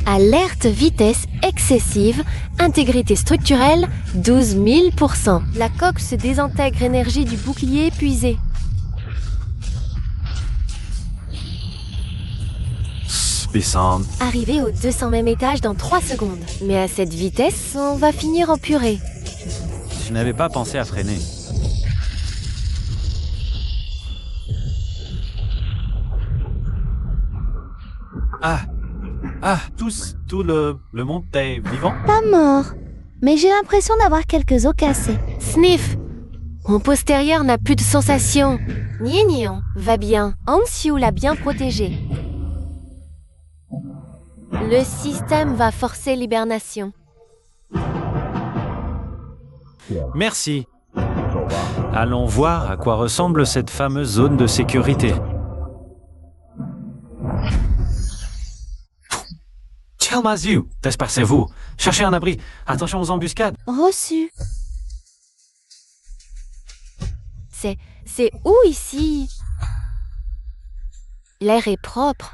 Alerte vitesse excessive, intégrité structurelle 12 000%. La coque se désintègre, énergie du bouclier épuisée. Descendre. Arrivé au 200e étage dans 3 secondes. Mais à cette vitesse, on va finir en purée. Je n'avais pas pensé à freiner. Tout le monde est vivant? Pas mort. Mais j'ai l'impression d'avoir quelques os cassés. Sniff. Mon postérieur n'a plus de sensation. Nian va bien. Anxiou l'a bien protégé. Le système va forcer l'hibernation. Merci. Allons voir à quoi ressemble cette fameuse zone de sécurité. Chelmaziu, dispersez-vous. Cherchez un abri. Attention aux embuscades. Reçu. C'est où ici? L'air est propre.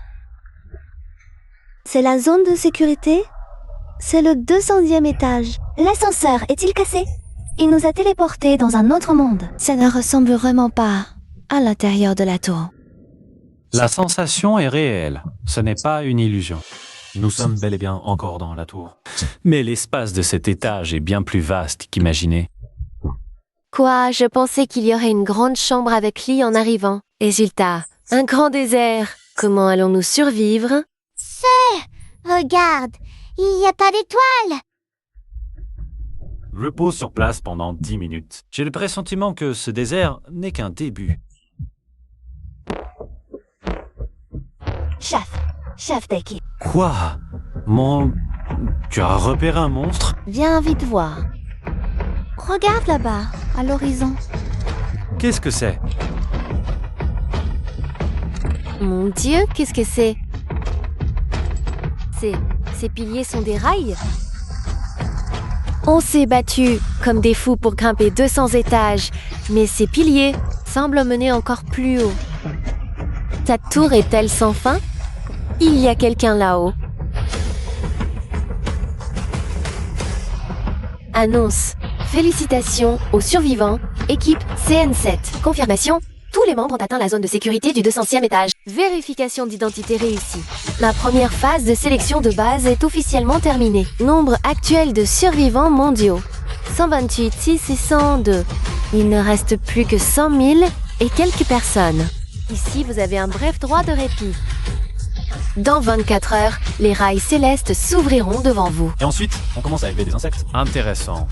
C'est la zone de sécurité? C'est le 200e étage. L'ascenseur est-il cassé? Il nous a téléportés dans un autre monde. Ça ne ressemble vraiment pas à l'intérieur de la tour. La sensation est réelle. Ce n'est pas une illusion. Nous sommes bel et bien encore dans la tour. Mais l'espace de cet étage est bien plus vaste qu'imaginé. Quoi, je pensais qu'il y aurait une grande chambre avec lit en arrivant. Résultat, un grand désert. Comment allons-nous survivre? Regarde, il n'y a pas d'étoile. Repose sur place pendant 10 minutes. J'ai le pressentiment que ce désert n'est qu'un début. Chef d'équipe. Quoi? Tu as repéré un monstre? Viens vite voir. Regarde là-bas, à l'horizon. Qu'est-ce que c'est? Mon Dieu, qu'est-ce que c'est? Ces piliers sont des rails? On s'est battu comme des fous pour grimper 200 étages, mais ces piliers semblent mener encore plus haut. Ta tour est-elle sans fin? Il y a quelqu'un là-haut. Annonce. Félicitations aux survivants. Équipe CN7. Confirmation. Tous les membres ont atteint la zone de sécurité du 200e étage. Vérification d'identité réussie. La première phase de sélection de base est officiellement terminée. Nombre actuel de survivants mondiaux. 128, 6 et 102. Il ne reste plus que 100 000 et quelques personnes. Ici, vous avez un bref droit de répit. Dans 24 heures, les rails célestes s'ouvriront devant vous. Et ensuite, on commence à élever des insectes. Intéressant.